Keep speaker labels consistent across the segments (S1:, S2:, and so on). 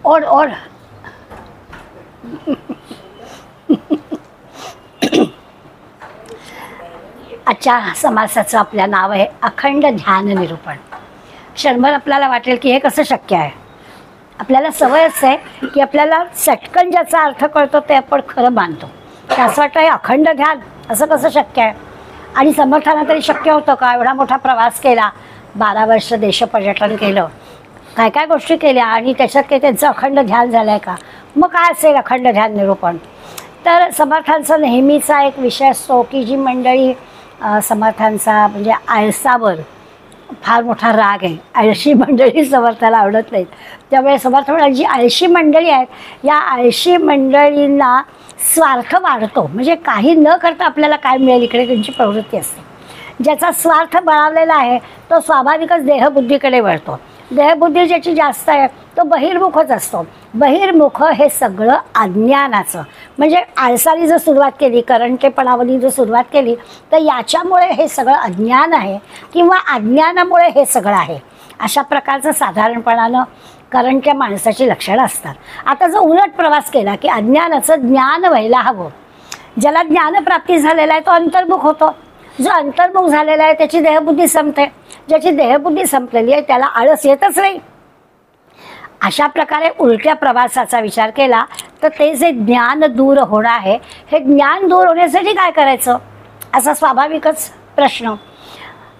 S1: ओढ ओढ. आजच्या समासाचं आपलं नाव आहे अखंड ध्यान निरूपण. क्षणभर आपल्याला वाटेल की हे कसं शक्य आहे. आपल्याला सवयच आहे की आपल्याला चटकन ज्याचा अर्थ कळतो ते आपण खरं मानतो. असं वाटतं हे अखंड ध्यान असं कसं शक्य आहे. आणि समर्थांना तरी शक्य होतं का. एवढा मोठा प्रवास केला, 12 वर्ष देशपर्यटन केलं, काय काय गोष्टी केल्या आणि त्याच्यात काही त्यांचं अखंड ध्यान झालं आहे का. मग काय असेल अखंड ध्यान निरूपण. तर समर्थांचा नेहमीचा एक विषय असतो की जी मंडळी समर्थांचा म्हणजे आळसावर फार मोठा राग आहे. आळशी मंडळी समर्थाला आवडत नाहीत. त्यामुळे समर्थ जी आळशी मंडळी आहेत या आळशी मंडळींना स्वार्थ वाढतो. म्हणजे काही न करता आपल्याला काय मिळेल इकडे त्यांची प्रवृत्ती असते. ज्याचा स्वार्थ बळावलेला आहे तो स्वाभाविकच देहबुद्धीकडे वळतो. देहबुद्धी ज्याची जास्त आहे तो बहिर्मुखच असतो. बहिर्मुख हे सगळं अज्ञानाचं म्हणजे आळसाने जर सुरुवात केली, करंटेपणावनी जर सुरुवात केली तर याच्यामुळे हे सगळं अज्ञान आहे किंवा अज्ञानामुळे हे सगळं आहे अशा प्रकारचं साधारणपणानं करंट्या माणसाची लक्षणं असतात. आता जर उलट प्रवास केला की अज्ञानाचं ज्ञान व्हायला हवं. ज्याला ज्ञानप्राप्ती झालेला आहे तो अंतर्मुख होतो. जो अंतर्मुख झालेला आहे त्याची देहबुद्धी संपते. ज्याची देहबुद्धी संपलेली आहे त्याला आळस येतच नाही. अशा प्रकारे उलट्या प्रवासाचा विचार केला तर ते जे ज्ञान दूर होणं आहे हे ज्ञान दूर होण्यासाठी काय करायचं असा स्वाभाविकच प्रश्न.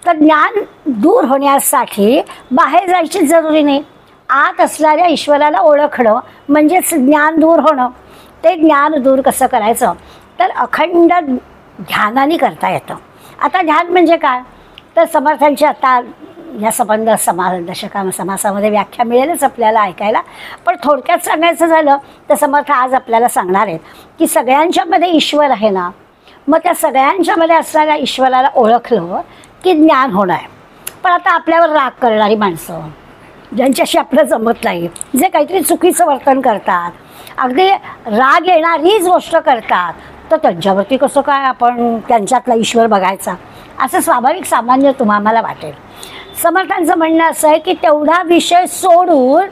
S1: तर ज्ञान दूर होण्यासाठी बाहेर जायची जरुरी नाही. आत असणाऱ्या ईश्वराला ओळखणं म्हणजेच ज्ञान दूर होणं. ते ज्ञान दूर कसं करायचं तर अखंड ध्यानाने करता येतं. आता ध्यान म्हणजे काय तर समर्थांची आता या संबंध समासामध्ये व्याख्या मिळेलच आपल्याला ऐकायला. पण थोडक्यात सांगायचं झालं तर समर्थ आज आपल्याला सांगणार आहेत की सगळ्यांच्यामध्ये ईश्वर आहे ना. मग त्या सगळ्यांच्यामध्ये असणाऱ्या ईश्वराला ओळखलं की ज्ञान होणं आहे. पण आता आपल्यावर राग करणारी माणसं, ज्यांच्याशी आपलं जमत नाही, जे काहीतरी चुकीचं वर्तन करतात, अगदी राग येणारीच गोष्ट करतात, तर त्यांच्यावरती कसं काय आपण त्यांच्यातला ईश्वर बघायचा असं स्वाभाविक सामान्य तुम्हाला वाटेल. समर्थांचं म्हणणं असं आहे की तेवढा विषय सोडून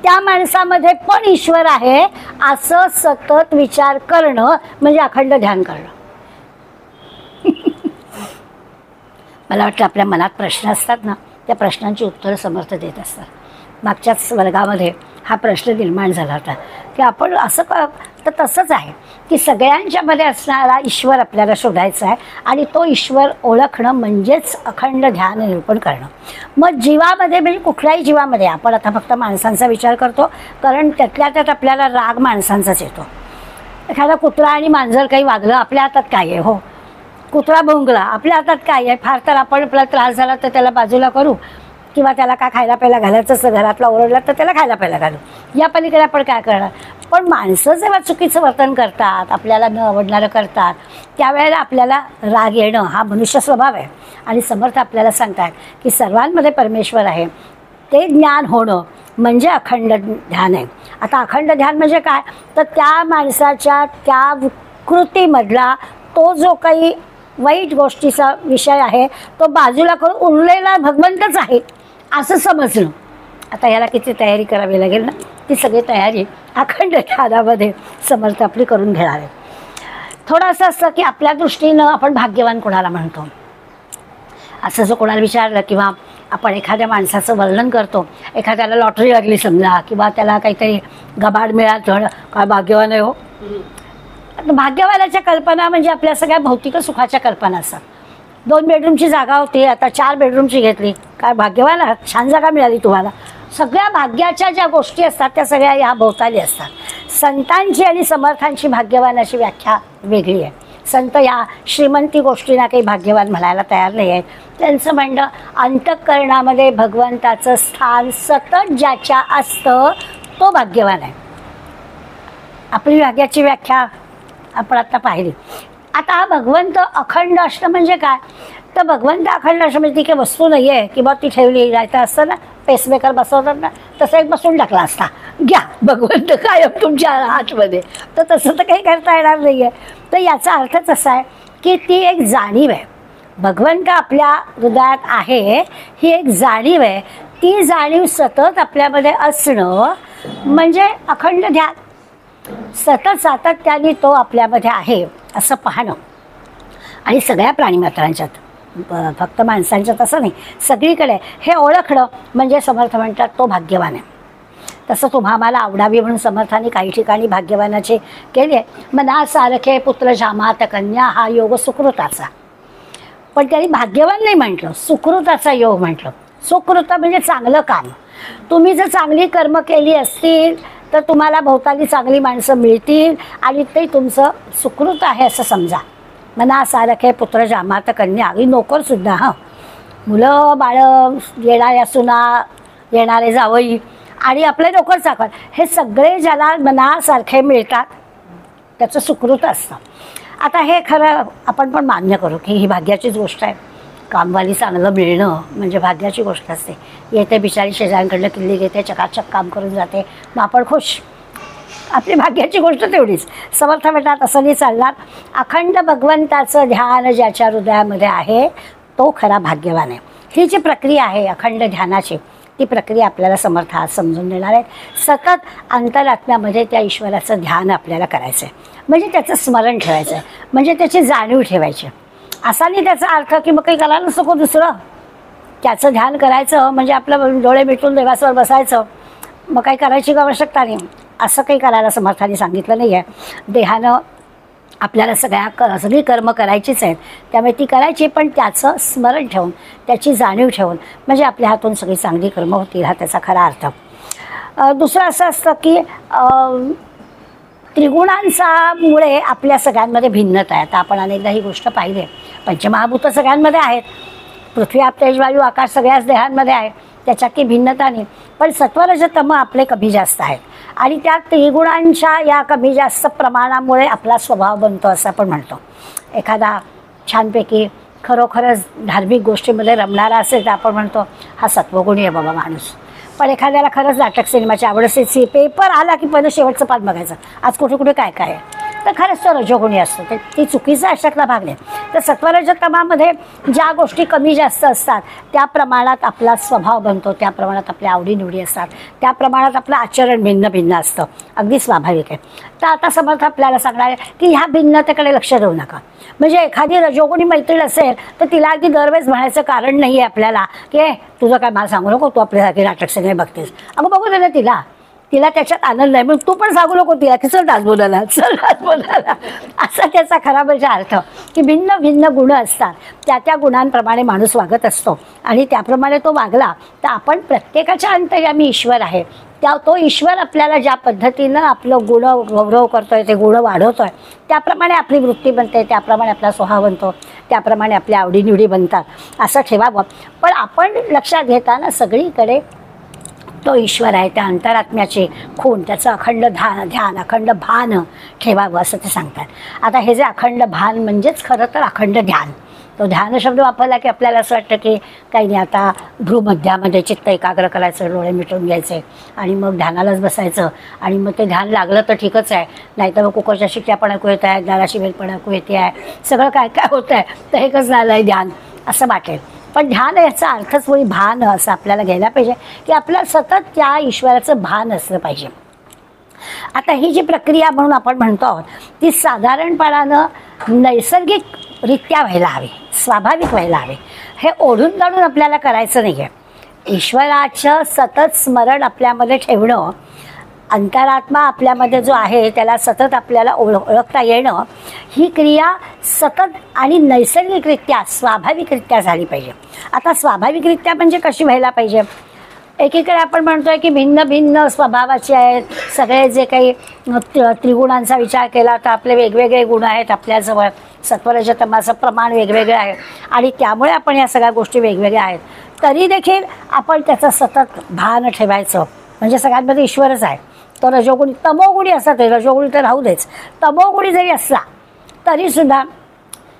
S1: त्या माणसामध्ये पण ईश्वर आहे असं सतत विचार करणं म्हणजे अखंड ध्यान करणं. मला वाटतं आपल्या मनात प्रश्न असतात ना त्या प्रश्नांची उत्तरं समर्थ देत असतात. मागच्याच वर्गामध्ये हा प्रश्न निर्माण झाला होता की आपण असं तर तसंच आहे की सगळ्यांच्यामध्ये असणारा ईश्वर आपल्याला शोधायचा आहे आणि तो ईश्वर ओळखणं म्हणजेच अखंड ध्यान निरूपण करणं. मग जीवामध्ये म्हणजे कुठल्याही जीवामध्ये आपण आता फक्त माणसांचा विचार करतो कारण त्यातल्या त्यात आपल्याला राग माणसांचाच येतो. एखादा कुत्रा आणि मांजर काही वागलं आपल्या हातात काय आहे. हो, कुत्रा भुंकला आपल्या हातात काय आहे. फार तर आपण आपला त्रास झाला तर त्याला बाजूला करू किंवा त्याला काय खायला प्यायला घालायचं असं घरातला ओरडला तर त्याला खायला प्यायला घालू. या पलीकडे आपण काय करणार. पण माणसं जेव्हा चुकीचं वर्तन करतात, आपल्याला न आवडणारं करतात, त्यावेळेला आपल्याला राग येणं हा मनुष्य स्वभाव आहे. आणि समर्थ आपल्याला सांगतात की सर्वांमध्ये परमेश्वर आहे. ते ज्ञान होणं म्हणजे अखंड ध्यान आहे. आता अखंड ध्यान म्हणजे काय तर त्या माणसाच्या त्या कृतीमधला तो जो काही वाईट गोष्टीचा विषय आहे तो बाजूला करून उरलेला भगवंतच आहे असं समजणं. आता याला किती तयारी करावी लागेल ना. ती सगळी तयारी अखंड ध्यानामध्ये समर्थ आपली करून घेणार आहे. थोडं असं असतं की आपल्या दृष्टीनं आपण भाग्यवान कोणाला म्हणतो. असं जर कोणाला विचारलं किंवा आपण एखाद्या माणसाचं वर्णन करतो, एखाद्याला लॉटरी लागली समजा किंवा त्याला काहीतरी गबाड मिळालं काय भाग्यवान आहे हो. भाग्यवानाच्या कल्पना म्हणजे आपल्या सगळ्या भौतिक सुखाच्या कल्पना असतात. 2 बेडरूमची जागा होती आता 4 बेडरूमची घेतली काय भाग्यवान आहात, छान जागा मिळाली तुम्हाला. सगळ्या भाग्याच्या ज्या गोष्टी असतात त्या सगळ्या या भोवताली असतात. संतांची आणि समर्थांची भाग्यवानाची व्याख्या वेगळी आहे. संत या श्रीमंती गोष्टींना काही भाग्यवान म्हणायला तयार नाही आहेत. त्यांचं म्हणणं अंतःकरणामध्ये भगवंताचं स्थान सतत ज्याच्या असतं तो भाग्यवान आहे. आपली भाग्याची व्याख्या आपण आता पाहिली. आता हा भगवंत अखंड असणं म्हणजे काय तर भगवंत अखंड असणं म्हणजे ती काही वस्तू नाही आहे की बा ती ठेवली जायचं असतं ना पेसमेकर बसवतात ना तसं एक बसून टाकला असता घ्या भगवंत कायम तुमच्या हातमध्ये तर तसं तर काही करता येणार नाही आहे. तर याचा अर्थच असा आहे की ती एक जाणीव आहे. भगवंत आपल्या हृदयात आहे ही एक जाणीव आहे. ती जाणीव सतत आपल्यामध्ये असणं म्हणजे अखंड ध्यान, सतत सातत्याने तो आपल्यामध्ये आहे असं पाहणं. आणि सगळ्या प्राणीमात्रांच्यात, फक्त माणसांच्यात असं नाही, सगळीकडे हे ओळखणं म्हणजे समर्थ म्हणतात तो भाग्यवान आहे. तसं तुम्हा आम्हाला आवडावी म्हणून समर्थाने काही ठिकाणी भाग्यवानाचे केले. मना सारखे पुत्र जामात कन्या हा योग सुकृताचा. पण त्यांनी भाग्यवान नाही म्हटलं, सुकृताचा योग म्हटलं. सुकृत म्हणजे चांगलं काम. तुम्ही जर चांगली कर्म केली असतील तर तुम्हाला भोवताली चांगली माणसं मिळतील आणि ते तुमचं सुकृत आहे असं समजा. मना सारखे पुत्र जामात कन्या, ही नोकरसुद्धा, हां, मुलं बाळं, येणाऱ्या सुना, येणारे जावई आणि आपले नोकर चाकर, हे सगळे ज्याला मनासारखे मिळतात त्याचं सुकृत असतं. आता हे खरं आपण पण मान्य करू की ही भाग्याचीच गोष्ट आहे. कामवाली चांगलं मिळणं म्हणजे भाग्याची गोष्ट असते. येते बिचारी शेजाऱ्यांकडलं किल्ली घेते, चकाचक काम करून जाते, मग आपण खुश. आपली भाग्याची गोष्ट तेवढीच. समर्थ म्हणतात असं नाही चालणार. अखंड भगवंताचं ध्यान ज्याच्या हृदयामध्ये आहे तो खरा भाग्यवान आहे. ही जी प्रक्रिया आहे अखंड ध्यानाची, ती प्रक्रिया आपल्याला समर्थ आज समजून देणार आहेत. सतत अंतरात्म्यामध्ये त्या ईश्वराचं ध्यान आपल्याला करायचं आहे, म्हणजे त्याचं स्मरण ठेवायचं आहे, म्हणजे त्याची जाणीव ठेवायची. असा नाही त्याचा अर्थ की मग काही करायला नको दुसरं. त्याचं ध्यान करायचं म्हणजे आपलं डोळे मिटून देवासवर बसायचं, मग काही करायची आवश्यकता नाही, असं काही करायला समर्थाने सांगितलं नाही आहे. देहानं आपल्याला सगळी कर्म करायचीच आहेत, त्यामुळे ती करायची, पण त्याचं स्मरण ठेवून, त्याची जाणीव ठेवून, म्हणजे आपल्या हातून सगळी चांगली कर्म होतील, हा त्याचा खरा अर्थ. दुसरं असं असतं की त्रिगुणांचामुळे आपल्या सगळ्यांमध्ये भिन्नता आहे. आता आपण अनेकदा ही गोष्ट पाहिली आहे. पंचमहाभूत सगळ्यांमध्ये आहेत, पृथ्वी आप तेज वायू आकाश सगळ्याच देहांमध्ये आहे, त्याच्यात काही भिन्नता नाही. पण सत्वरजतम आपले कमी जास्त आहेत आणि त्या त्रिगुणांच्या या कमी जास्त प्रमाणामुळे आपला स्वभाव बनतो असं आपण म्हणतो. एखादा छानपैकी खरोखरच धार्मिक गोष्टीमध्ये रमणारा असेल तर आपण म्हणतो हा सत्वगुणी आहे बाबा माणूस. पण एखाद्याला खरंच नाटक सिनेमाची आवड असेल, पेपर आला की पहिलं शेवटचं पान बघायचं आज कुठे कुठे काय काय आहे, तर खरंच तो रजोगुणी असतो. ती चुकीचा अशातला भाग नाही. तर सत्वरजतमामध्ये ज्या गोष्टी कमी जास्त असतात त्या प्रमाणात आपला स्वभाव बनतो, त्या प्रमाणात आपल्या आवडीनिवडी असतात, त्या प्रमाणात आपलं आचरण भिन्न भिन्न असतं, अगदी स्वाभाविक आहे. तर आता समर्थ आपल्याला सांगणार आहे की ह्या भिन्नतेकडे लक्ष देऊ नका. म्हणजे एखादी रजोगुणी मैत्रीण असेल तर तिला अगदी दरवेळेस म्हणायचं कारण नाही आहे आपल्याला की तुझं काय मला सांगू नको, तू आपल्यासारखी नाटक सिनेमे बघतेस. अगं बघू दे ना तिला त्याच्यात आनंद आहे, म्हणून तू पण सांगू नको तिला की चल आज बोलायला, चल आज बोलायला. असा त्याचा खरा म्हणजे अर्थ की भिन्न भिन्न गुण असतात, त्या गुणांप्रमाणे माणूस वागत असतो आणि त्याप्रमाणे तो वागला तर आपण प्रत्येकाच्या अंतर्यामी ईश्वर आहे. तो ईश्वर आपल्याला ज्या पद्धतीनं आपलं गुण गौरव करतोय, ते गुण वाढवतोय, त्याप्रमाणे आपली वृत्ती बनते, त्याप्रमाणे आपला स्वभाव बनतो, त्याप्रमाणे आपल्या आवडीनिवडी बनतात, असं ठेवावं. पण आपण लक्षात घेताना सगळीकडे तो ईश्वर आहे, त्या अंतरात्म्याचे खूण, त्याचं अखंड ध्यान अखंड भान ठेवावं असं ते सांगतात. आता हे जे अखंड भान म्हणजेच खरं तर अखंड ध्यान. तो ध्यान शब्द वापरला की आपल्याला असं वाटतं की काही नाही, आता भ्रूमध्यामध्ये चित्त एकाग्र करायचं, डोळे मिटून घ्यायचे आणि मग ध्यानालाच बसायचं आणि मग ते ध्यान लागलं तर ठीकच आहे, नाहीतर मग कुकरच्या शिट्ट्या पण ऐकू येत आहे, दाराची वेल पण ऐकू येते आहे, सगळं काय काय होतं आहे, तर हे कसं झालं आहे ध्यान असं वाटेल. पण ध्यान याचा अर्थच मुळी भान असं आपल्याला घ्यायला पाहिजे की आपलं सतत त्या ईश्वराचं भान असलं पाहिजे. आता ही जी प्रक्रिया म्हणून आपण म्हणतो आहोत ती साधारणपणानं नैसर्गिकरित्या व्हायला हवी, स्वाभाविक व्हायला हवी. हे ओढून काढून आपल्याला करायचं नाही आहे. ईश्वराचं सतत स्मरण आपल्यामध्ये ठेवणं, अंतरात्मा आपल्यामध्ये जो आहे त्याला सतत आपल्याला ओळखता येणं, ही क्रिया सतत आणि नैसर्गिकरित्या स्वाभाविकरित्या झाली पाहिजे. आता स्वाभाविकरित्या म्हणजे कशी व्हायला पाहिजे? एकीकडे आपण म्हणतोय की भिन्न भिन्न स्वभावाचे आहेत सगळे, जे काही त्रिगुणांचा विचार केला तर आपले वेगवेगळे गुण आहेत आपल्याजवळ, सत्वरजतमाचं प्रमाण वेगवेगळं आहे आणि त्यामुळे आपण या सगळ्या गोष्टी वेगवेगळ्या आहेत. तरी देखील आपण त्याचं सतत भान ठेवायचं, म्हणजे सगळ्यांमध्ये ईश्वरच आहे. तो रजोगुणी तमोगुणी असला तरी, रजोगुणी तर राहू देच, तमोगुणी जरी असला तरीसुद्धा,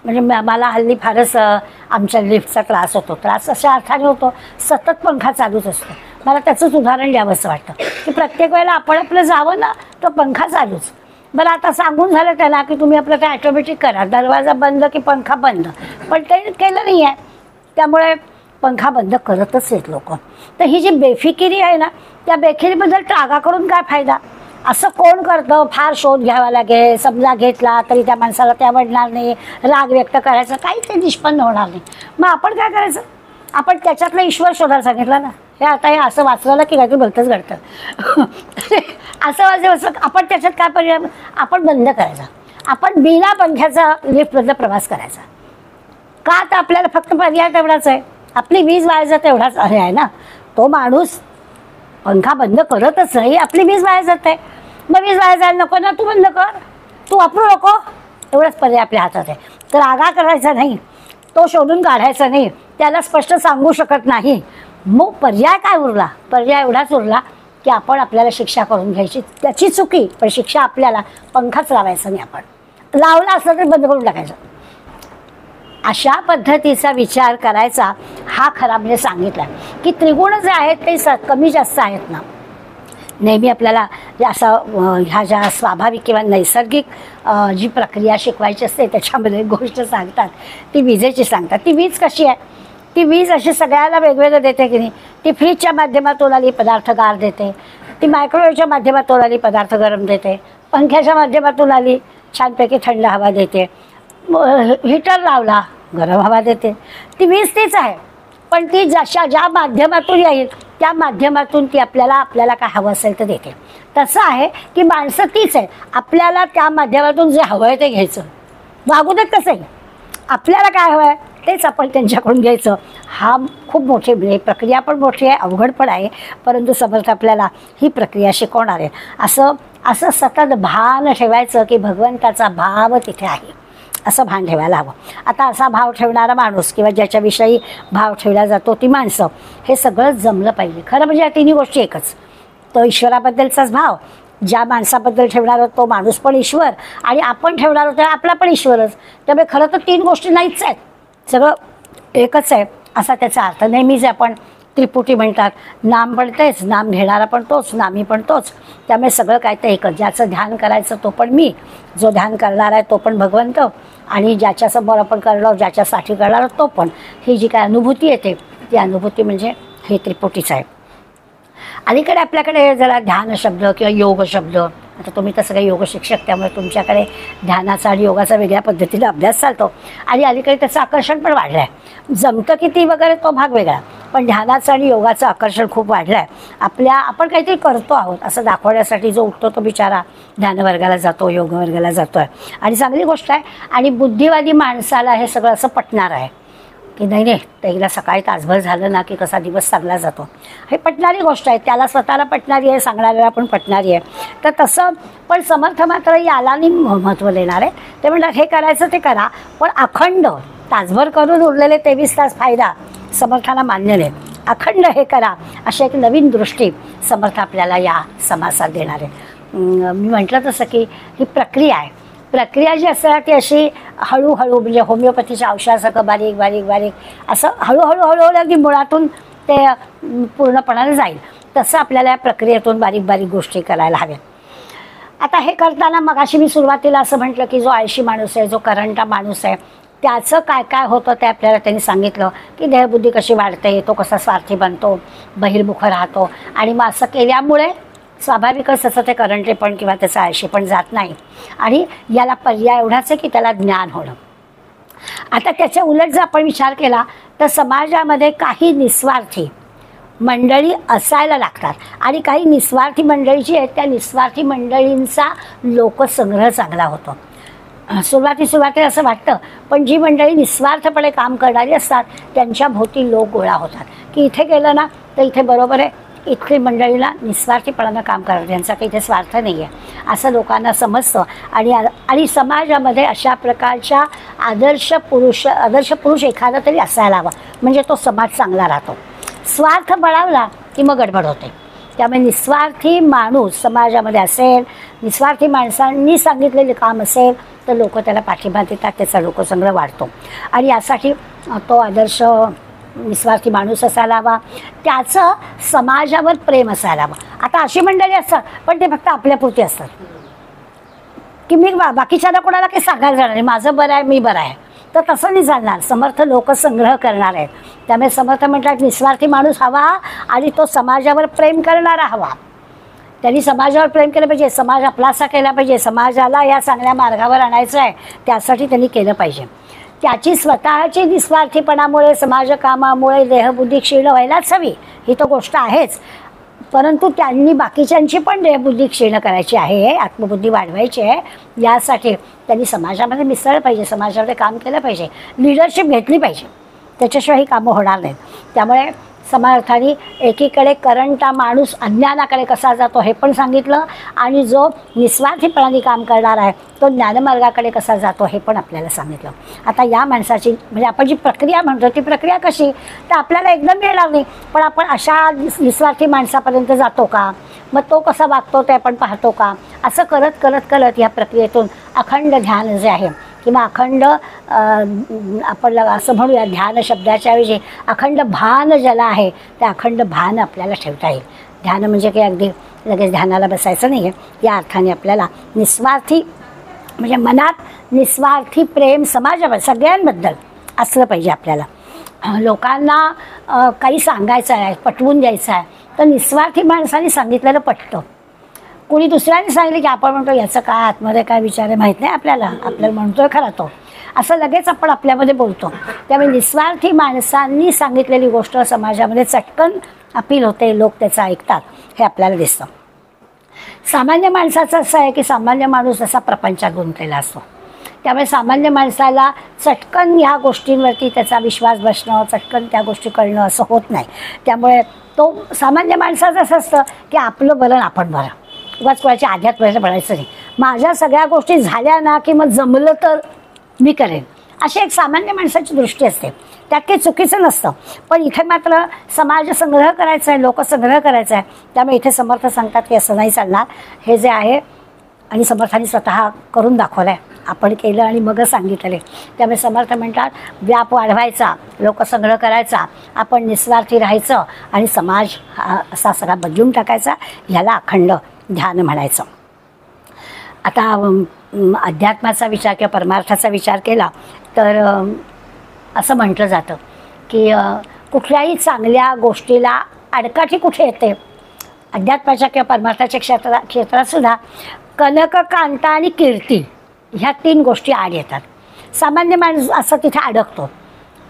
S1: म्हणजे मला हल्ली फारच आमच्या लिफ्टचा त्रास होतो. त्रास अशा अर्थाने होतो सतत पंखा चालूच असतो. मला त्याचंच उदाहरण द्यावंसं वाटतं की प्रत्येक वेळेला आपण आपलं जावं ना तर पंखा चालूच. बरं आता सांगून झालं त्याला की तुम्ही आपलं ते ॲटोमॅटिक करा, दरवाजा बंद की पंखा बंद, पण ते केलं नाही आहे, त्यामुळे पंखा बंद करतच आहेत लोक. तर ही जी बेफिकिरी आहे ना त्या बेखिरीबद्दल त्रागा करून काय फायदा? असं कोण करतं? फार शोध घ्यावा लागेल, समजा घेतला तरी त्या माणसाला ते आवडणार नाही, राग व्यक्त करायचं, काही ते निष्पन्न होणार नाही. मग आपण काय करायचं? आपण त्याच्यातला ईश्वर शोधायला सांगितलं ना. हे असं वाचलं की काहीतरी भलतंच घडतं. असं वाचलं आपण त्याच्यात काय पर्याय? आपण बंद करायचा. आपण बिना पंख्याचा लिफ्टमधला प्रवास करायचा. का? तर आपल्याला फक्त पर्याय तेवढाच आहे, आपली वीज वाया तेवढाच आहे ना. तो माणूस पंखा बंद करतच नाही, आपली वीज वाया जात आहे. मग वीज वाया जायला नको ना, तू बंद कर, तू वापरू नको. एवढाच पर्याय आपल्या हातात आहे. तर आगा करायचा नाही, तो शोधून काढायचा नाही, त्याला स्पष्ट सांगू शकत नाही. मग पर्याय काय उरला? पर्याय एवढाच उरला की आपण आपल्याला शिक्षा करून घ्यायची. त्याची चुकी, पण शिक्षा आपल्याला. पंखाच लावायचा नाही. आपण लावला असला तरी बंद करून टाकायचं. अशा पद्धतीचा विचार करायचा. हा खरा म्हणजे सांगितला की त्रिगुण जे आहेत ते कमी जास्त आहेत ना. नेहमी आपल्याला असं ह्या ज्या स्वाभाविक किंवा नैसर्गिक जी प्रक्रिया शिकवायची असते त्याच्यामध्ये गोष्ट सांगतात, ती विजेची सांगतात. ती वीज कशी आहे? ती वीज अशी सगळ्याला वेगवेगळं देते की नाही. ती फ्रीजच्या माध्यमातून आली पदार्थ गार देते, ती मायक्रोवेव्हच्या माध्यमातून आली पदार्थ गरम देते, पंख्याच्या माध्यमातून आली छानपैकी थंड हवा देते, हीटर लावला गरम हवा देते. ती वीज तीच आहे, पण ती ज्या माध्यमातून येईल त्या माध्यमातून ती आपल्याला काय हवं असेल तर देते. तसं आहे की माणसं तीच आहे, आपल्याला त्या माध्यमातून जे हवं आहे ते घ्यायचं. वागू देत कसं आहे, आपल्याला काय हवं आहे तेच आपण त्यांच्याकडून घ्यायचं. हा खूप मोठी प्रक्रिया पण मोठी आहे, अवघड पण आहे, परंतु समर्थ आपल्याला ही प्रक्रिया शिकवणार आहे. असं सतत भान ठेवायचं की भगवंताचा भाव तिथे आहे, असं भान ठेवायला हवं. आता असा भाव ठेवणारा माणूस किंवा ज्याच्याविषयी भाव ठेवला जातो ती माणसं, हे सगळं जमलं पाहिजे. खरं म्हणजे या तिन्ही गोष्टी एकच. तो ईश्वराबद्दलचाच भाव, ज्या माणसाबद्दल ठेवणार तो माणूस पण ईश्वर, आणि आपण ठेवणार होतो आपला पण ईश्वरच. त्यामुळे खरं तर तीन गोष्टी नाहीच आहेत, सगळं एकच आहे असा त्याचा अर्थ. नेहमीच आपण त्रिपुटी म्हणतात, नाम पण तेच, नाम घेणारा पण तोच, नामी पण तोच. त्यामुळे सगळं काय ते एकच. ज्याचं ध्यान करायचं तो पण मी, जो ध्यान करणार आहे तो पण भगवंत, आणि ज्याच्यासमोर आपण करणार, ज्याच्यासाठी करणार तो पण. ही जी काय अनुभूती येते ती अनुभूती म्हणजे हे त्रिपुटीच आहे. अलीकडे आपल्याकडे जरा ध्यान शब्द किंवा योग शब्द, आता तुम्ही तर सगळे योग शिक्षक त्यामुळे तुमच्याकडे ध्यानाचा आणि योगाचा वेगळ्या पद्धतीने अभ्यास चालतो, आणि अलीकडे त्याचं आकर्षण पण वाढलं आहे. जमतं किती वगैरे तो भाग वेगळा, पण ध्यानाचं आणि योगाचं आकर्षण खूप वाढलं आहे. आपण काहीतरी करतो आहोत असं दाखवण्यासाठी जो उठतो तो बिचारा ध्यान वर्गाला जातो, योग वर्गाला जातो आहे, आणि चांगली गोष्ट आहे. आणि बुद्धिवादी माणसाला हे सगळं असं पटणार आहे की नाही त्याला सकाळी तासभर झालं ना की कसा दिवस चांगला जातो. हे पटणारी गोष्ट आहे, त्याला स्वतःला पटणारी आहे, सांगणाऱ्याला पण पटणारी आहे. तर तसं पण समर्थ मात्र याला नाही महत्त्व देणार आहे. ते म्हणतात हे करायचं ते करा, पण अखंड तासभर करून उरलेले 23 तास फायदा समर्थाला मान्य नाही. अखंड हे करा, अशी एक नवीन दृष्टी समर्थ आपल्याला या समासात देणार आहे. मी म्हटलं तसं की ही प्रक्रिया आहे. प्रक्रिया जी असते ती अशी हळूहळू, म्हणजे होमिओपॅथीच्या औषधासारखं बारीक बारीक बारीक असं हळूहळू अगदी मुळातून ते पूर्णपणाने जाईल. तसं आपल्याला या प्रक्रियेतून बारीक बारीक गोष्टी करायला हव्यात. आता हे करताना मगाशी मी सुरुवातीला असं म्हटलं की जो आळशी माणूस आहे, जो करंटा माणूस आहे, त्याचं काय काय होतं ते आपल्याला त्यांनी सांगितलं की देहबुद्धी कशी वाढते, तो कसा स्वार्थी बनतो, बहिर्मुख राहतो, आणि मग असं केल्यामुळे स्वाभाविकच त्याचं ते करंटेपण किंवा त्याचं आळशीपण जात नाही. आणि याला पर्याय एवढाच आहे की त्याला ज्ञान होणं. आता त्याच्या उलट जर आपण विचार केला तर समाजामध्ये काही निस्वार्थी मंडळी असायला लागतात, आणि काही निस्वार्थी मंडळी जी आहेत त्या निस्वार्थी मंडळींचा लोकसंग्रह चांगला होतो. सुरुवातीला असं वाटतं, पण जी मंडळी निस्वार्थपणे काम करणारी असतात त्यांच्या भोवती लोक गोळा होतात की इथे गेलं ना तर इथे बरोबर आहे, इथली मंडळीला निस्वार्थीपणानं काम करतात, त्यांचा काही इथे स्वार्थ नाही आहे असं लोकांना समजतं. आणि समाजामध्ये अशा प्रकारच्या आदर्श पुरुष एखादा तरी असायला हवा, म्हणजे तो समाज चांगला राहतो. स्वार्थ बळावला की मग गडबड होते. त्यामुळे निस्वार्थी माणूस समाजामध्ये असेल, निस्वार्थी माणसांनी सांगितलेले काम असेल तर लोक त्याला पाठिंबा देतात, त्याचा लोकसंग्रह वाढतो. आणि यासाठी तो आदर्श निस्वार्थी माणूस असायला हवा, त्याचं समाजावर प्रेम असायला हवं. आता अशी मंडळी असतात पण ते फक्त आपल्यापुरती असतात की मी बाकीच्याला कोणाला काही सांगायला जाणार नाही, माझं बरं आहे, मी बरं आहे, तर तसं नाही चालणार. समर्थ लोकसंग्रह करणार आहेत. त्यामुळे समर्थ म्हणतात निस्वार्थी माणूस हवा आणि तो समाजावर प्रेम करणारा हवा. त्यांनी समाजावर प्रेम केलं पाहिजे, समाज आपलासा केला पाहिजे, समाजाला या चांगल्या मार्गावर आणायचं आहे त्यासाठी त्यांनी केलं पाहिजे. त्याची स्वतःची निस्वार्थीपणामुळे समाजकामामुळे देहबुद्धी क्षीण व्हायलाच हवी, ही तर गोष्ट आहेच. परंतु त्यांनी बाकीच्यांची पण देहबुद्धी क्षीण करायची आहे, आत्मबुद्धी वाढवायची आहे. यासाठी त्यांनी समाजामध्ये मिसळलं पाहिजे, समाजामध्ये काम केलं पाहिजे, लिडरशिप घेतली पाहिजे. त्याच्याशिवाय ही कामं होणार नाहीत. त्यामुळे समर्थांनी एकीकडे करंटा माणूस अज्ञानाकडे कसा जातो हे पण सांगितलं आणि जो निस्वार्थीपणाने काम करणार आहे तो ज्ञानमार्गाकडे कसा जातो हे पण आपल्याला सांगितलं. आता या माणसाची म्हणजे आपण जी प्रक्रिया म्हणतो ती प्रक्रिया कशी, तर आपल्याला एकदम मिळणार नाही, पण आपण अशा निस्वार्थी माणसापर्यंत जातो का, मग तो कसा वागतो ते आपण पाहतो का, असं करत करत करत या प्रक्रियेतून अखंड ध्यान जे आहे किंवा अखंड आपण असं म्हणूया ध्यान शब्दाच्या ऐवजी अखंड भान ज्याला आहे त्या अखंड भान आपल्याला ठेवता येईल. ध्यान म्हणजे काही अगदी लगेच ध्यानाला बसायचं नाही आहे. या अर्थाने आपल्याला निस्वार्थी म्हणजे मनात निस्वार्थी प्रेम समाजाबद्दल सगळ्यांबद्दल असलं पाहिजे. आपल्याला लोकांना काही सांगायचं आहे, पटवून द्यायचं आहे, तर निस्वार्थी माणसाने सांगितलेलं पटतं. कोणी दुसऱ्याने सांगितलं की आपण म्हणतो याचं काय आतमध्ये काय विचार आहे माहीत नाही आपल्याला, आपल्याला म्हणतोय खरा तो, असं लगेच आपण आपल्यामध्ये बोलतो. त्यामुळे निस्वार्थी माणसांनी सांगितलेली गोष्ट समाजामध्ये चटकन अपील होते, लोक त्याचं ऐकतात, हे आपल्याला दिसतं. सामान्य माणसाचं असं आहे की सामान्य माणूस असा प्रपंचात गुंतलेला असतो. त्यामुळे सामान्य माणसाला चटकन ह्या गोष्टींवरती त्याचा विश्वास बसणं, चटकन त्या गोष्टी कळणं असं होत नाही. त्यामुळे तो सामान्य माणसाचं असं असतं की आपलं बरं आपण बरं, उगाच कोणाच्या आध्यात व्हायला पडायचं नाही. माझ्या सगळ्या गोष्टी झाल्या ना की मग जमलं तर मी करेन, अशी एक सामान्य माणसाची दृष्टी असते. त्यात काही चुकीचं नसतं. पण इथे मात्र समाज संग्रह करायचा आहे, लोकसंग्रह करायचा आहे. त्यामुळे इथे समर्थ सांगतात की असं नाही चालणार. हे जे आहे आणि समर्थांनी स्वतः करून दाखवलं आहे, आपण केलं आणि मगच सांगितले. त्यामुळे समर्थ म्हणतात व्याप वाढवायचा, लोकसंग्रह करायचा, आपण निस्वार्थी राहायचं आणि समाज असा सगळा बदलून टाकायचा. ह्याला अखंड ध्यान म्हणायचं. आता अध्यात्माचा विचार किंवा परमार्थाचा विचार केला तर असं म्हटलं जातं की कुठल्याही चांगल्या गोष्टीला अडकाठी कुठे येते, अध्यात्माच्या किंवा परमार्थाच्या क्षेत्रातसुद्धा कनक, कांता आणि कीर्ती ह्या 3 गोष्टी आड येतात. सामान्य माणूस असं तिथे अडकतो.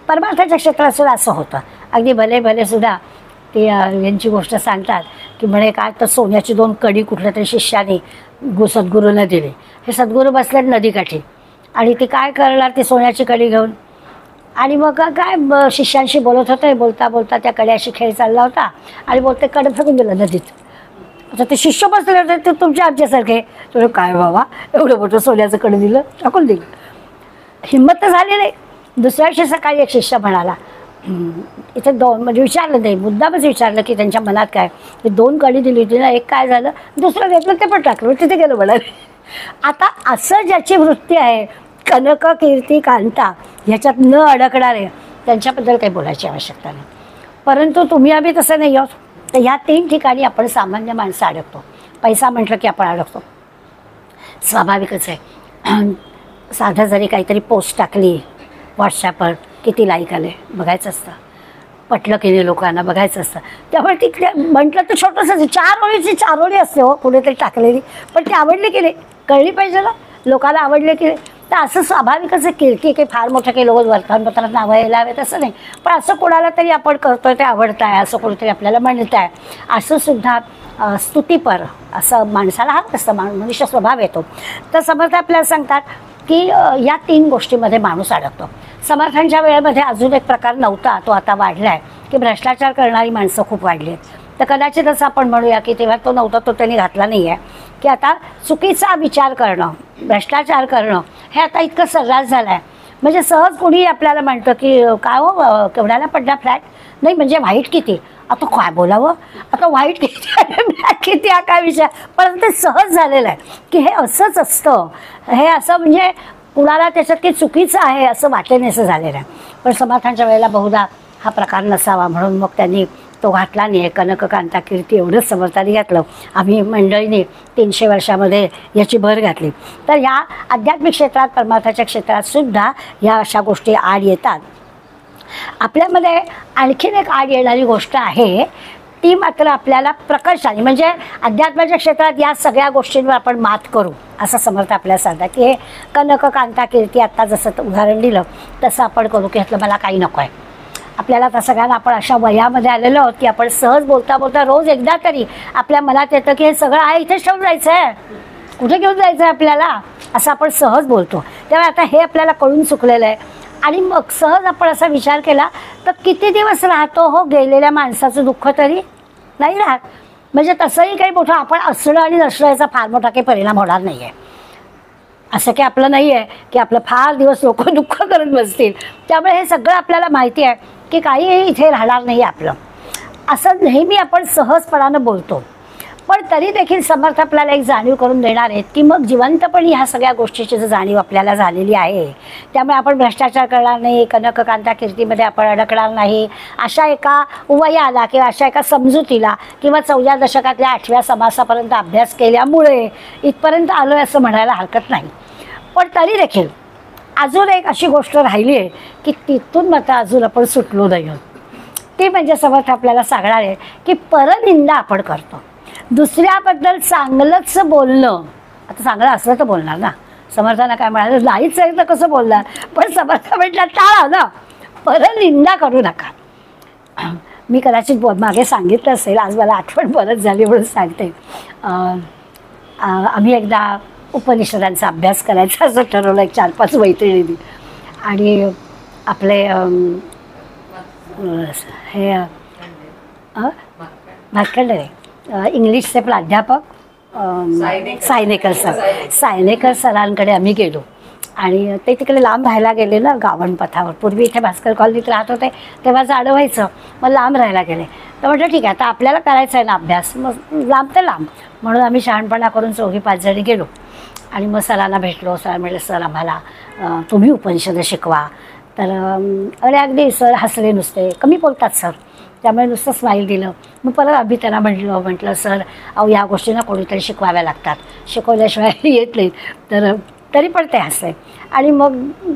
S1: परमार्थाच्या क्षेत्रातसुद्धा असं होतं. अगदी भले भलेसुद्धा ते यांची गोष्ट सांगतात की म्हणे काय तर सोन्याची 2 कडी कुठल्या तरी शिष्याने सद्गुरूंना दिली. हे सद्गुरू बसले नदीकाठी आणि ती काय करणार ती सोन्याची कडी घेऊन, आणि मग काय शिष्यांशी बोलत होते. बोलता बोलता त्या कड्याशी खेळ चालला होता आणि बोलते कडे फेकून दिलं नदीत. आता ते शिष्य बसले होते ते तुमच्या आमच्यासारखे, तुला काय बाबा एवढं मोठं सोन्याचं कडे दिलं, टाकून दिलं. हिंमत तर झाली नाही. दुसऱ्या दिवशी सकाळी एक शिष्य म्हणाला, इथे 2 म्हणजे विचारलं नाही, मुद्दामच विचारलं की त्यांच्या मनात काय, 2 कडी दिली होती ना, एक काय झालं, दुसरं घेतलं ते पण टाकलं, तिथे गेलं म्हणाले. आता असं ज्याची वृत्ती आहे कनक, कीर्ती, कांता ह्याच्यात न अडकणारे त्यांच्याबद्दल काही बोलायची आवश्यकता नाही. परंतु तुम्ही आम्ही तसं नाही आहोत. तर ह्या 3 ठिकाणी आपण सामान्य माणसं अडकतो. पैसा म्हटलं की आपण अडकतो, स्वाभाविकच आहे. साधं जरी काहीतरी पोस्ट टाकली व्हॉट्सॲपवर, किती लाईक आले बघायचं असतं, पटलं की नाही लोकांना बघायचं असतं. त्यामुळे तिकडे म्हटलं तर छोटंसं 4 ओळीची 4 ओळी असते हो कुठेतरी टाकलेली, पण ती आवडली की नाही कळली पाहिजे ना, लोकांना आवडले की नाही. तर असं स्वाभाविकच आहे. कीर्ती काही फार मोठं काही लोक वर्तमानपत्रात नावं यायला हवेत असं नाही, पण असं कोणाला तरी आपण करतोय ते आवडतं आहे, असं कोणीतरी आपल्याला म्हणत आहे, असं सुद्धा स्तुतीपर असं माणसाला हवं असतं, मनुष्य स्वभाव येतो. तर समर्थ आपल्याला सांगतात की या 3 गोष्टीमध्ये माणूस अडकतो. समर्थांच्या वेळेमध्ये अजून एक प्रकार नव्हता, तो आता वाढला आहे की भ्रष्टाचार करणारी माणसं खूप वाढली आहेत. तर कदाचित असं आपण म्हणूया की तेव्हा तो नव्हता, तो त्यांनी घातला नाही आहे की आता चुकीचा विचार करणं, भ्रष्टाचार करणं हे आता इतकं सर्रास झालं आहे. म्हणजे सहज कोणी आपल्याला म्हणतं की काय हो केवढ्याला पडला फ्लॅट, नाही म्हणजे व्हाईट किती, आता काय बोलावं, आता व्हाईट किती आणि ब्लॅक किती हा काय विचार, परंतु ते सहज झालेलं आहे की हे असंच असतं. हे असं म्हणजे कुणाला त्याच्यात काही चुकीचं आहे असं वाटण्याचं झालेलं आहे. पण समर्थांच्या वेळेला बहुधा हा प्रकार नसावा म्हणून मग त्यांनी तो घातला नाही. कनक कांता कीर्ती एवढंच समर्थाने घातलं. आम्ही मंडळीने 300 वर्षामध्ये याची भर घातली. तर ह्या आध्यात्मिक क्षेत्रात, परमार्थाच्या क्षेत्रात सुद्धा ह्या अशा गोष्टी आड येतात. आपल्यामध्ये आणखीन एक आड येणारी गोष्ट आहे, ती मात्र आपल्याला प्रकर्षाने, म्हणजे अध्यात्माच्या क्षेत्रात या सगळ्या गोष्टींवर आपण मात करू असं समर्थ आपल्याला सांगतात की हे कनक कांता कीर्ती, आत्ता जसं उदाहरण दिलं तसं आपण करू की ह्यातलं मला काही नको आहे. आपल्याला आता सगळ्यांना आपण अशा वयामध्ये आलेलो आहोत की आपण सहज बोलता बोलता रोज एकदा तरी आपल्या मनात येतं की हे सगळं आहे इथेच ठेवून जायचं आहे, कुठे घेऊन जायचं आहे आपल्याला, असं आपण सहज बोलतो. त्यामुळे आता हे आपल्याला कळून चुकलेलं आहे. आणि मग सहज आपण असा विचार केला तर किती दिवस राहतो हो गेलेल्या माणसाचं दुःख, तरी नाही राहत. म्हणजे तसंही काही मोठं आपण असणं आणि नसणं याचा फार मोठा काही परिणाम होणार नाही आहे. असं काही आपलं नाही आहे की आपलं फार दिवस लोक दुःख करत बसतील. त्यामुळे हे सगळं आपल्याला माहिती आहे की काही इथे राहणार नाही आपलं, असं नेहमी आपण सहजपणानं बोलतो. पण तरी देखील समर्थ आपल्याला एक जाणीव करून देणार आहेत की मग जिवंतपणी ह्या सगळ्या गोष्टीची जर जाणीव आपल्याला झालेली आहे, त्यामुळे आपण भ्रष्टाचार करणार नाही, कनक कांता कीर्तीमध्ये आपण अडकणार नाही. अशा एका वयाला किंवा अशा एका समजुतीला किंवा 14 दशकातल्या 8व्या समासापर्यंत अभ्यास केल्यामुळे इथपर्यंत आलो आहे असं म्हणायला हरकत नाही. पण तरी देखील अजून एक अशी गोष्ट राहिली आहे की तिथून मात्र अजून आपण सुटलो नाही आहोत. ती म्हणजे समर्थ आपल्याला सांगणार आहे की परनिंदा आपण करतो. दुसऱ्याबद्दल चांगलंच बोलणं, आता चांगलं असलं तर बोलणार ना, समर्थांना काय म्हणालं नाहीच आहे तर कसं बोलणार, पण समर्थ म्हटलं टाळा ना, परनिंदा करू नका. मी कदाचित मागे सांगितलं असेल, आज मला आठवण परत झाली म्हणून सांगते. आम्ही एकदा उपनिषदांचा अभ्यास करायचा असं ठरवलं, एक 4-5 मैत्रिणींनी. आणि आपले हे भातखंडे इंग्लिशचे प्राध्यापक सायनेकर सरांकडे आम्ही गेलो. आणि ते तिकडे लांब राहायला गेले ना, गावणपथावर. पूर्वी इथे भास्कर कॉलनीत राहत होते तेव्हा जाणं व्हायचं, मग लांब राहायला गेले. तर म्हटलं ठीक आहे आता आपल्याला करायचं आहे ना अभ्यास, मग लांब ते लांब, म्हणून आम्ही शहाणपणा करून 4-5 जणी गेलो. आणि मग सरांना भेटलो. सर म्हटलं सर आम्हाला तुम्ही उपनिषद शिकवा. तर अरे अगदी सर हसले, नुसते कमी बोलतात सर, त्यामुळे नुसतं स्माईल दिलं. मग परत आम्ही त्यांना म्हटलं सर अहो या गोष्टी ना कोणीतरी शिकवाव्या लागतात, शिकवल्याशिवाय येत नाही. तर तरी पण ते हसले. आणि मग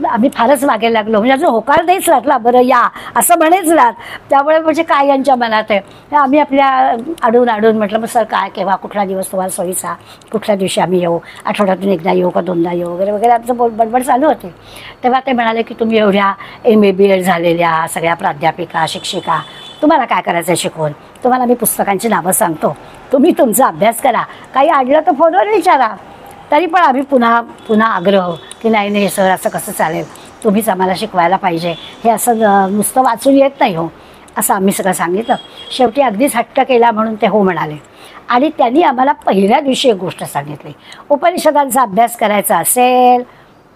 S1: आम्ही फारच मागे लागलो, म्हणजे अजून होकार नाहीच लागला, बरं या असं म्हणेच राहत. त्यामुळे म्हणजे काय यांच्या मनात आहे, आम्ही आपल्या आडून म्हटलं मग सर काय केव्हा कुठला दिवस तुम्हाला सोयीचा, कुठल्या दिवशी आम्ही येऊ, आठवड्यातून एकदा येऊ का 2दा येऊ वगैरे वगैरे आमचं बडबड चालू होते. तेव्हा ते म्हणाले की तुम्ही एवढ्या MA BEd झालेल्या सगळ्या प्राध्यापिका शिक्षिका, तुम्हाला काय करायचं आहे शिकवून, तुम्हाला मी पुस्तकांची नावं सांगतो, तुम्ही तुमचा अभ्यास करा, काही अडलं तर फोनवर विचारा. तरी पण आम्ही पुन्हा आग्रह की नाही सर असं कसं चालेल, तुम्हीच आम्हाला शिकवायला पाहिजे, हे असं नुसतं वाचून येत नाही हो, असं आम्ही सगळं सांगितलं. शेवटी अगदीच हट्ट केला म्हणून ते हो म्हणाले. आणि त्यांनी आम्हाला पहिल्या दिवशी एक गोष्ट सांगितली, उपनिषदांचा अभ्यास करायचा असेल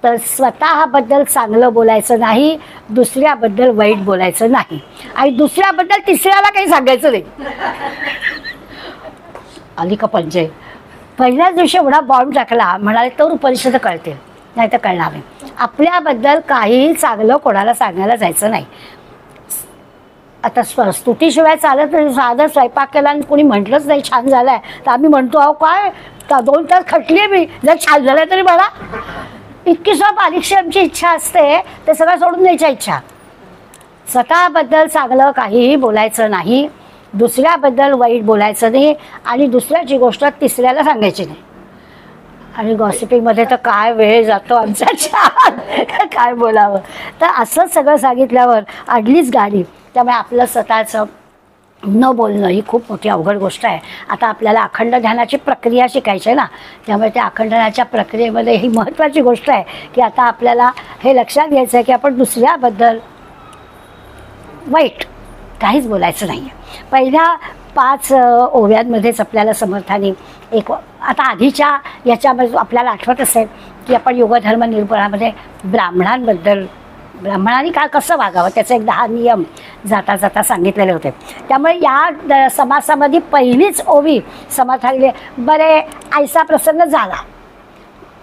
S1: तर स्वतःबद्दल चांगलं बोलायचं नाही, दुसऱ्याबद्दल वाईट बोलायचं नाही, आणि दुसऱ्याबद्दल तिसऱ्याला काही सांगायचं नाही. आली का पंचायत. पहिल्याच दिवशी एवढा बॉम्ब टाकला, म्हणाले तर उपनिषद कळतील, नाही तर कळणार नाही. आपल्याबद्दल काहीही चांगलं कोणाला सांगायला जायचं नाही. आता स्तुतीशिवाय चालत नाही. साधं स्वयंपाक केला आणि कोणी म्हटलंच नाही छान झालं आहे तर आम्ही म्हणतो अहो काय 2 तास खटली आहे मी, जर छान झालं तरी मला. इतकी बारीकशी आमची इच्छा असते, ते सगळं सोडून द्यायच्या इच्छा. स्वतःबद्दल चांगलं काहीही बोलायचं नाही, दुसऱ्याबद्दल वाईट बोलायचं नाही, आणि दुसऱ्याची गोष्ट तिसऱ्याला सांगायची नाही. आणि गॉसिपिंगमध्ये तर काय वेळ जातो आमचा, छान काय बोलावं. तर असं सगळं सांगितल्यावर अडलीच गाडी. त्यामुळे आपलं स्वतःचं न बोलणं ही खूप मोठी अवघड गोष्ट आहे. आता आपल्याला अखंड ध्यानाची प्रक्रिया शिकायची आहे ना, त्यामुळे त्या अखंड ध्यानाच्या प्रक्रियेमध्ये ही महत्त्वाची गोष्ट आहे की आता आपल्याला हे लक्षात घ्यायचं आहे की आपण दुसऱ्याबद्दल वाईट काहीच बोलायचं नाही आहे. पहिल्या 5 ओव्यांमध्येच आपल्याला समर्थाने एक, आता आधीच्या याच्यामध्ये आपल्याला आठवत असेल की आपण योगधर्म निरूपणामध्ये ब्राह्मणांनी काय कसं वागावं त्याचे एक 10 नियम जाता जाता सांगितलेले होते. त्यामुळे या समासामध्ये पहिलीच ओवी समर्थाने बरे आयसा प्रसंग झाला.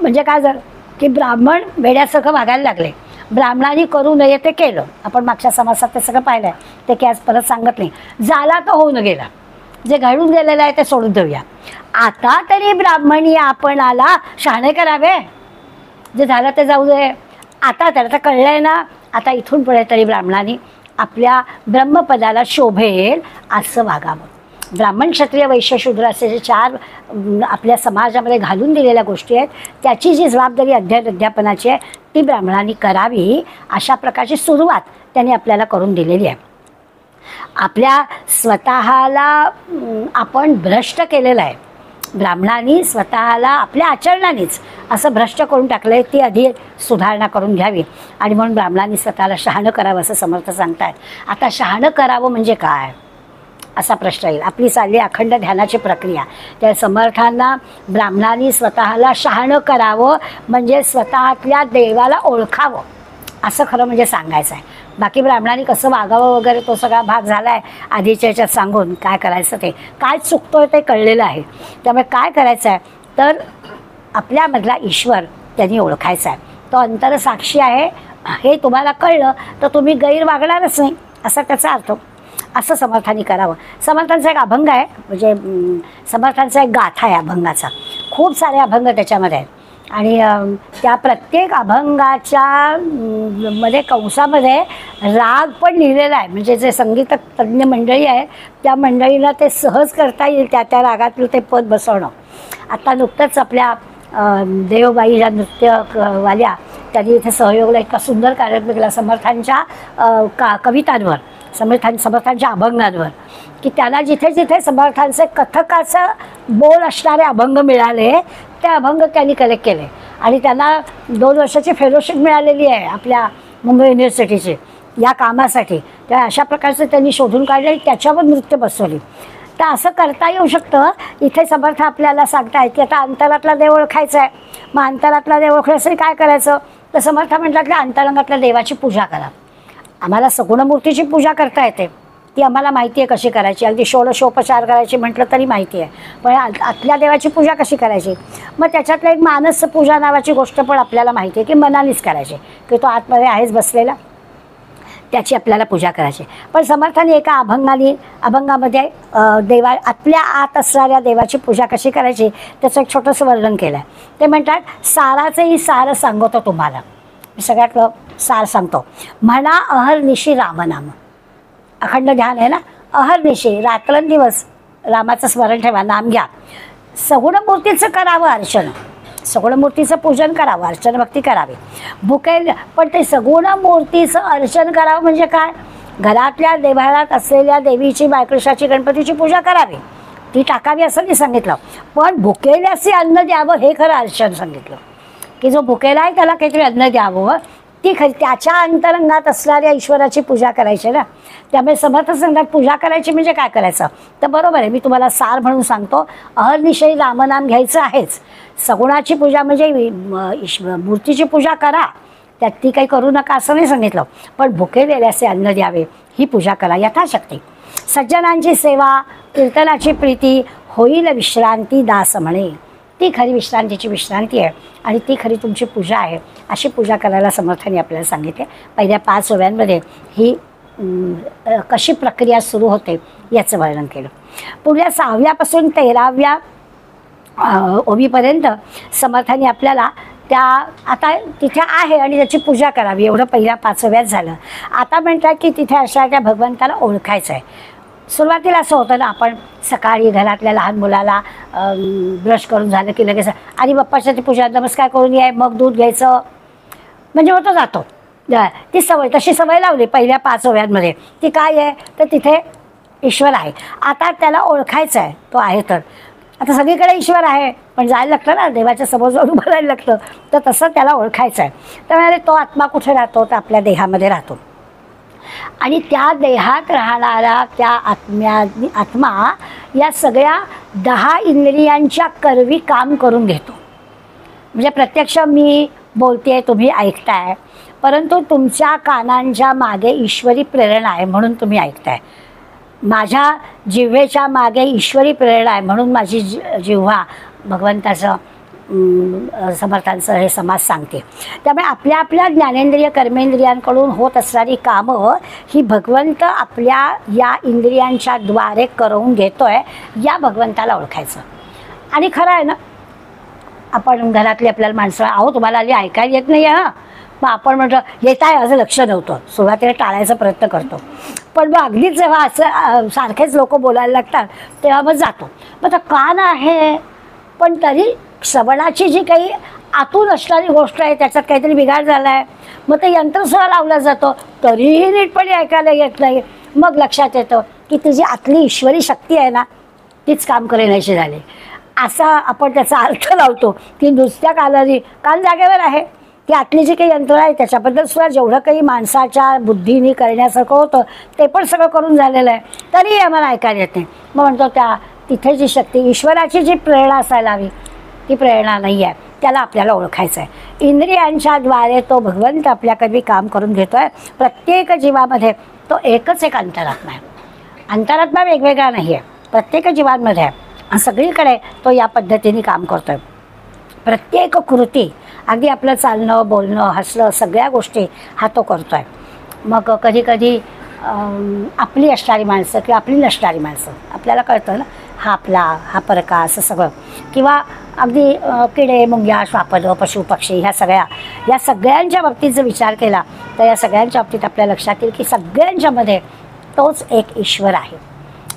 S1: म्हणजे काय झालं की ब्राह्मण वेड्यासारखं वागायला लागले. ब्राह्मणाने करू नये ते केलं, आपण मागच्या समासात ते सगळं पाहिलं आहे, ते की आज परत सांगत नाही. झाला तर होऊन गेला, जे घडून गेलेलं आहे ते सोडून देऊया. आता तरी ब्राह्मणी आपणाला शहाणे करावे, जे झालं ते जाऊ दे. आता त्याला तर कळलं आहे ना, आता इथून पुढे तरी ब्राह्मणाने आपल्या ब्रह्मपदाला शोभेल असं वागावं. ब्राह्मण क्षत्रिय वैश्य शूद्र असे जे 4 आपल्या समाजामध्ये घालून दिलेल्या गोष्टी आहेत, त्याची जी जबाबदारी अध्यापनाची आहे ती ब्राह्मणांनी करावी, अशा प्रकारची सुरुवात त्यांनी आपल्याला करून दिलेली आहे. आपल्या स्वतःला आपण भ्रष्ट केलेलं आहे, ब्राह्मणांनी स्वतःला आपल्या आचरणानेच असं भ्रष्ट करून टाकलं आहे, ती आधी सुधारणा करून घ्यावी. आणि म्हणून ब्राह्मणांनी स्वतःला शहाणं करावं असं समर्थ सांगतात. आता शहाणं करावं म्हणजे काय असा प्रश्न येईल. आपली चालली अखंड ध्यानाची प्रक्रिया, त्या समर्थांना ब्राह्मणांनी स्वतःला शहाणं करावं म्हणजे स्वतःतल्या देवाला ओळखावं असं खरं म्हणजे सांगायचं आहे. बाकी ब्राह्मणांनी कसं वागावं वगैरे तो सगळा भाग झाला आहे आधीच्या याच्यात सांगून. काय करायचं ते काय चुकतोय ते कळलेलं आहे. त्यामुळे काय करायचं आहे तर आपल्यामधला ईश्वर त्यांनी ओळखायचा आहे. तो अंतरसाक्षी आहे हे तुम्हाला कळलं तर तुम्ही गैर वागणारच नाही असा त्याचा अर्थ. असं समर्थांनी करावं. समर्थांचा एक अभंग आहे, म्हणजे समर्थांचा एक गाथा आहे अभंगाचा. खूप सारे अभंग त्याच्यामध्ये आहेत आणि त्या प्रत्येक अभंगाच्या मध्ये कंसामध्ये राग पण लिहिलेला आहे. म्हणजे जे संगीत तज्ज्ञ मंडळी आहे त्या मंडळीला ते सहज करता येईल त्या रागातलं ते पद बसवणं. आता नुकतंच आपल्या देवबाई ज्या नृत्यवाल्या त्यांनी इथे सहयोगला इतका सुंदर कार्यक्रम केला समर्थांच्या कवितांवर, समर्थांच्या अभंगांवर, की त्याला जिथे जिथे समर्थांचे कथकाचं बोल असणारे अभंग मिळाले ते अभंग त्यांनी कलेक्ट केले आणि त्यांना 2 वर्षाची फेलोशिप मिळालेली आहे आपल्या मुंबई युनिव्हर्सिटीची या कामासाठी. त्या अशा प्रकारचं त्यांनी शोधून काढले आणि त्याच्यावर नृत्य बसवली. तर असं करता येऊ शकतं. इथे समर्थ आपल्याला सांगतायत की आता अंतरातला देव ओळखायचा आहे. मग अंतरातला देव ओळखण्यासाठी काय करायचं तर समर्थ म्हटलं की अंतरंगातल्या देवाची पूजा करा. आम्हाला सगुण मूर्तीची पूजा करता येते, ती आम्हाला माहिती आहे कशी करायची. अगदी षोडशोपचार करायची म्हटलं तरी माहिती आहे, पण आतल्या देवाची पूजा कशी करायची. मग त्याच्यातलं एक मानस पूजा नावाची गोष्ट पण आपल्याला माहिती आहे की मनानेच करायची, की तो आतमध्ये आहेच बसलेला, त्याची आपल्याला पूजा करायची. पण समर्थाने एका अभंगामध्ये आपल्या आत असणाऱ्या देवाची पूजा कशी करायची त्याचं एक छोटंसं वर्णन केलं आहे. ते म्हणतात साराचंही सार सांगतो तुम्हाला. मी सगळ्यातलं सार सांगतो. म्हणा अहर्निशी रामनाम. अखंड ध्यान आहे ना, अहर्निशी रात्रंदिवस रामाचं स्मरण ठेवा, नाम घ्या. सगुण मूर्तीचं करावं अर्चन, सगुण मूर्तीचं पूजन करावं, अर्चन भक्ती करावी. भुकेल पण ते सगुण मूर्तीचं अर्चन करावं म्हणजे काय, घरातल्या देवालयात असलेल्या देवीची बायकृष्णाची गणपतीची पूजा करावी, ती टाकावी असं मी सांगितलं. पण भुकेल्याचे अन्न द्यावं हे खरं अर्चन सांगितलं, की जो भुकेला आहे त्याला काहीतरी अन्न द्यावं, ती खरी त्याच्या अंतरंगात असणाऱ्या ईश्वराची पूजा करायची ना. त्यामुळे समर्थ सांगतात पूजा करायची म्हणजे काय करायचं तर बरोबर आहे. मी तुम्हाला सार म्हणून सांगतो. अहर्निशही रामनाम घ्यायचं आहेच. सगुणाची पूजा म्हणजे मूर्तीची पूजा करा, त्यात ती काही करू नका असं नाही सांगितलं, पण भुकेलेल्याचे अन्न द्यावे ही पूजा करा यथाशक्ती. सज्जनांची सेवा, कीर्तनाची प्रीती, होईल विश्रांती दास म्हणे. ती खरी विश्रांतीची विश्रांती आहे आणि ती खरी तुमची पूजा आहे. अशी पूजा करायला समर्थांनी आपल्याला सांगितले. पहिल्या 5 ओव्यांमध्ये ही कशी प्रक्रिया सुरू होते याचं वर्णन केलं. पुढल्या 6व्यापासून 13व्या ओवीपर्यंत समर्थांनी आपल्याला त्या आता तिथे आहे आणि त्याची पूजा करावी एवढं पहिल्या 5 ओव्यात झालं. आता म्हणतात की तिथे अशा त्या भगवंताला ओळखायचं आहे. सुरुवातीला असं होतं ना, आपण सकाळी घरातल्या लहान मुलाला ब्रश करून झालं की लगेच आणि बाप्पाच्या ती पूजा नमस्कार करून ये, मग दूध घ्यायचं म्हणजे होतं जातो. ती सवय तशी सवय लावली पहिल्या 5 ओव्यांमध्ये. ती काय आहे तर तिथे ईश्वर आहे. आता त्याला ओळखायचं आहे, तो आहे तर आता सगळीकडे ईश्वर आहे पण जायला लागतं ना, देवाच्या समोर जाऊन उभं राहायला लागतं. तर तसं त्याला ओळखायचं आहे. त्यामुळे तो आत्मा कुठे राहतो तर आपल्या देहामध्ये राहतो आणि त्या देहात राहणारा त्या आत्मा या सगळ्या 10 इंद्रियांच्या करवी काम करून घेतो. म्हणजे प्रत्यक्ष मी बोलते, तुम्ही ऐकताय, परंतु तुमच्या कानांच्या मागे ईश्वरी प्रेरणा आहे म्हणून तुम्ही ऐकताय. माझ्या जिव्हेच्या मागे ईश्वरी प्रेरणा आहे म्हणून माझी जिव्हा भगवंताचं समर्थांचं हे समाज सांगते. त्यामुळे आपल्या आपल्या ज्ञानेंद्रिय कर्मेंद्रियांकडून होत असणारी कामं ही भगवंत आपल्या या इंद्रियांच्या द्वारे करून घेतोय, या भगवंताला ओळखायचं. आणि खरं आहे ना, आपण घरातली आपल्याला माणसं, अहो तुम्हाला आली ऐकायला येत नाही हां, मग आपण म्हटलं येत आहे असं लक्ष नव्हतं, सुरुवातीला टाळायचा प्रयत्न करतो. पण मग अगदीच जेव्हा असं सारखेच लोक बोलायला लागतात तेव्हा मग जातो. मग तर कान आहे, पण तरी श्रवणाची जी काही आतून असणारी गोष्ट आहे त्याच्यात काहीतरी बिघाड झाला आहे, मग ते यंत्रसुद्धा लावलं जातं तरीही नीटपणे ऐकायला येत नाही. मग लक्षात येतं की ती जी आतली ईश्वरी शक्ती आहे ना तीच काम करेनाशी झाली. असा आपण त्याचा अर्थ लावतो की नुसत्या कान जागेवर आहे, ती आतली जी काही यंत्र आहे त्याच्याबद्दल सुद्धा जेवढं काही माणसाच्या बुद्धीने करण्यासारखं होतं ते पण सगळं करून झालेलं आहे, तरीही आम्हाला ऐकायला येत नाही. मग म्हणतो त्या तिथे जी शक्ती ईश्वराची जी प्रेरणा असायला हवी ती प्रेरणा नाही आहे, त्याला आपल्याला ओळखायचं आहे. इंद्रियांच्या द्वारे तो भगवंत आपल्याकडे काम करून घेतो आहे. प्रत्येक जीवामध्ये तो एकच एक अंतरात्मा आहे, अंतरात्मा वेगवेगळा नाही आहे, प्रत्येक जीवांमध्ये आहे. सगळीकडे तो या पद्धतीने काम करतो आहे. प्रत्येक कृती, अगदी आपलं चालणं बोलणं हसणं सगळ्या गोष्टी हा तो करतो आहे. मग कधी कधी आपली असणारी माणसं किंवा आपली नसणारी माणसं आपल्याला कळतं ना, हा आपला हा परका असं सगळं, किंवा अगदी किडे मुंग्या श्वापदं पशु पक्षी या सगळ्यांच्या बाबतीत जर विचार केला तर या सगळ्यांच्या बाबतीत आपल्या लक्षात येईल की सगळ्यांच्यामध्ये तोच एक ईश्वर आहे.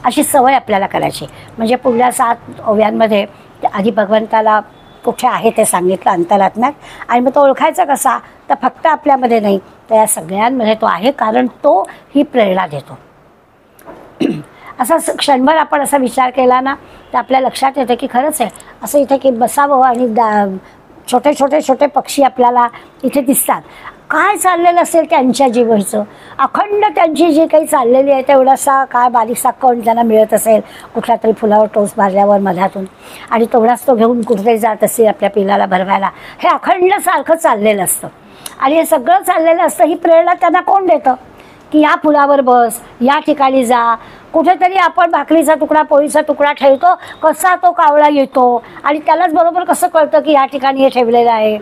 S1: अशी सवय आपल्याला करायची. म्हणजे पुढल्या 7 ओव्यांमध्ये आधी भगवंताला कुठे आहे ते सांगितलं अंतरात्म्यात, आणि मग तो ओळखायचा कसा, तर फक्त आपल्यामध्ये नाही तर या सगळ्यांमध्ये तो आहे, कारण तो ही प्रेरणा देतो. असा क्षणभर आपण असा विचार केला ना तर आपल्या लक्षात येतं की खरंच आहे, असं इथे की बसावं आणि छोटे छोटे छोटे पक्षी आपल्याला इथे दिसतात. काय चाललेलं असेल त्यांच्या जीवाचं, अखंड त्यांची जी काही चाललेली आहे तेवढासा काय बारीकसा कण त्यांना मिळत असेल कुठल्या तरी फुलावर टोच मारल्यावर मधातून, आणि तेवढाच तो घेऊन कुठेतरी जात असेल आपल्या पिलाला भरवायला. हे अखंड सारखं चाललेलं असतं, आणि हे सगळं चाललेलं असतं. ही प्रेरणा त्यांना कोण देतं की या फुलावर बस, या ठिकाणी जा. कुठेतरी आपण भाकरीचा तुकडा पोळीचा तुकडा ठेवतो, कसा तो कावळा येतो आणि त्यालाच बरोबर कसं कळतं की या ठिकाणी हे ठेवलेलं आहे.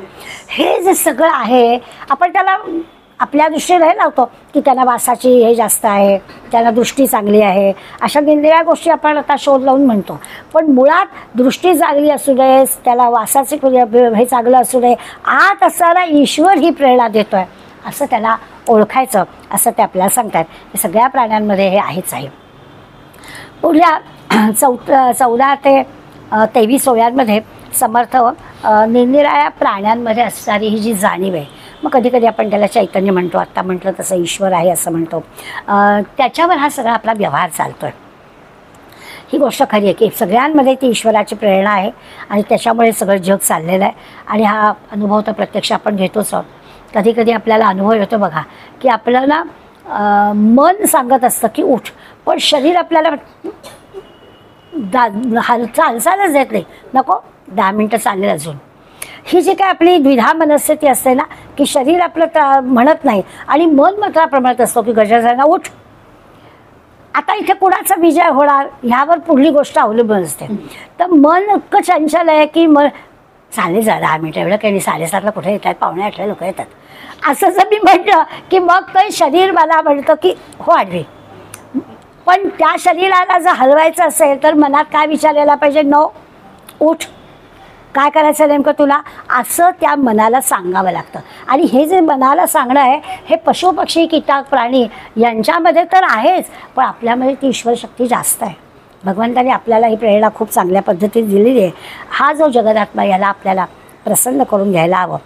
S1: हे जे सगळं आहे आपण त्याला आपल्या दृष्टीने हे लावतो की त्यांना वासाची हे जास्त आहे, त्यांना दृष्टी चांगली आहे, अशा निरनिराळ्या गोष्टी आपण आता शोध लावून म्हणतो. पण मुळात दृष्टी चांगली असू दे, त्याला वासाचे हे चांगलं असू दे, आत असणारा ईश्वर ही प्रेरणा देतो आहे असं त्याला ओळखायचं, असं ते आपल्याला सांगतात. हे सगळ्या प्राण्यांमध्ये हे आहेच आहे. पुढल्या 14 ते 23 ओव्यांमध्ये समर्थ निरनिराळ्या प्राण्यांमध्ये असणारी ही जी जाणीव आहे, मग कधी कधी आपण त्याला चैतन्य म्हणतो, आत्ता म्हटलं तसं ईश्वर आहे असं म्हणतो, त्याच्यावर हा सगळा आपला व्यवहार चालतो आहे. ही गोष्ट खरी आहे की सगळ्यांमध्ये ती ईश्वराची प्रेरणा आहे आणि त्याच्यामुळे सगळं जग चाललेलं आहे. आणि हा अनुभव तर प्रत्यक्ष आपण घेतोच आहोत. कधी कधी आपल्याला अनुभव येतो बघा की आपल्याला मन सांगत असतं की उठ, पण शरीर आपल्याला हालचालच देत नाही, नको 10 मिनटं चालेल अजून. ही जी काय आपली द्विधा मनस्थिती असते ना की शरीर आपलं म्हणत नाही आणि मन मात्र म्हणत असतो की गजरांना उठ. आता इथे कुणाचा विजय होणार ह्यावर पुढली गोष्ट अवलंबून असते. तर मन इतकं चंचल आहे की मग चालेल जा 10 मिनटं, एवढं काही नाही, 7:30ला कुठे येतात, 7:45 लोक येतात, असं जर मी म्हटलं की मग काही शरीर मला म्हणतं की हो आडवी. पण त्या शरीराला जर हलवायचं असेल तर मनात काय विचार यायला पाहिजे, नो उठ, काय करायचं नेमकं तुला, असं त्या मनाला सांगावं लागतं. आणि हे जे मनाला सांगणं आहे हे पशु पक्षी कीटक प्राणी यांच्यामध्ये तर आहेच, पण आपल्यामध्ये ती ईश्वर शक्ती जास्त आहे. भगवंताने आपल्याला ही प्रेरणा खूप चांगल्या पद्धतीने दिलेली आहे. हा जो जगदात्मा याला आपल्याला प्रसन्न करून घ्यायला हवं.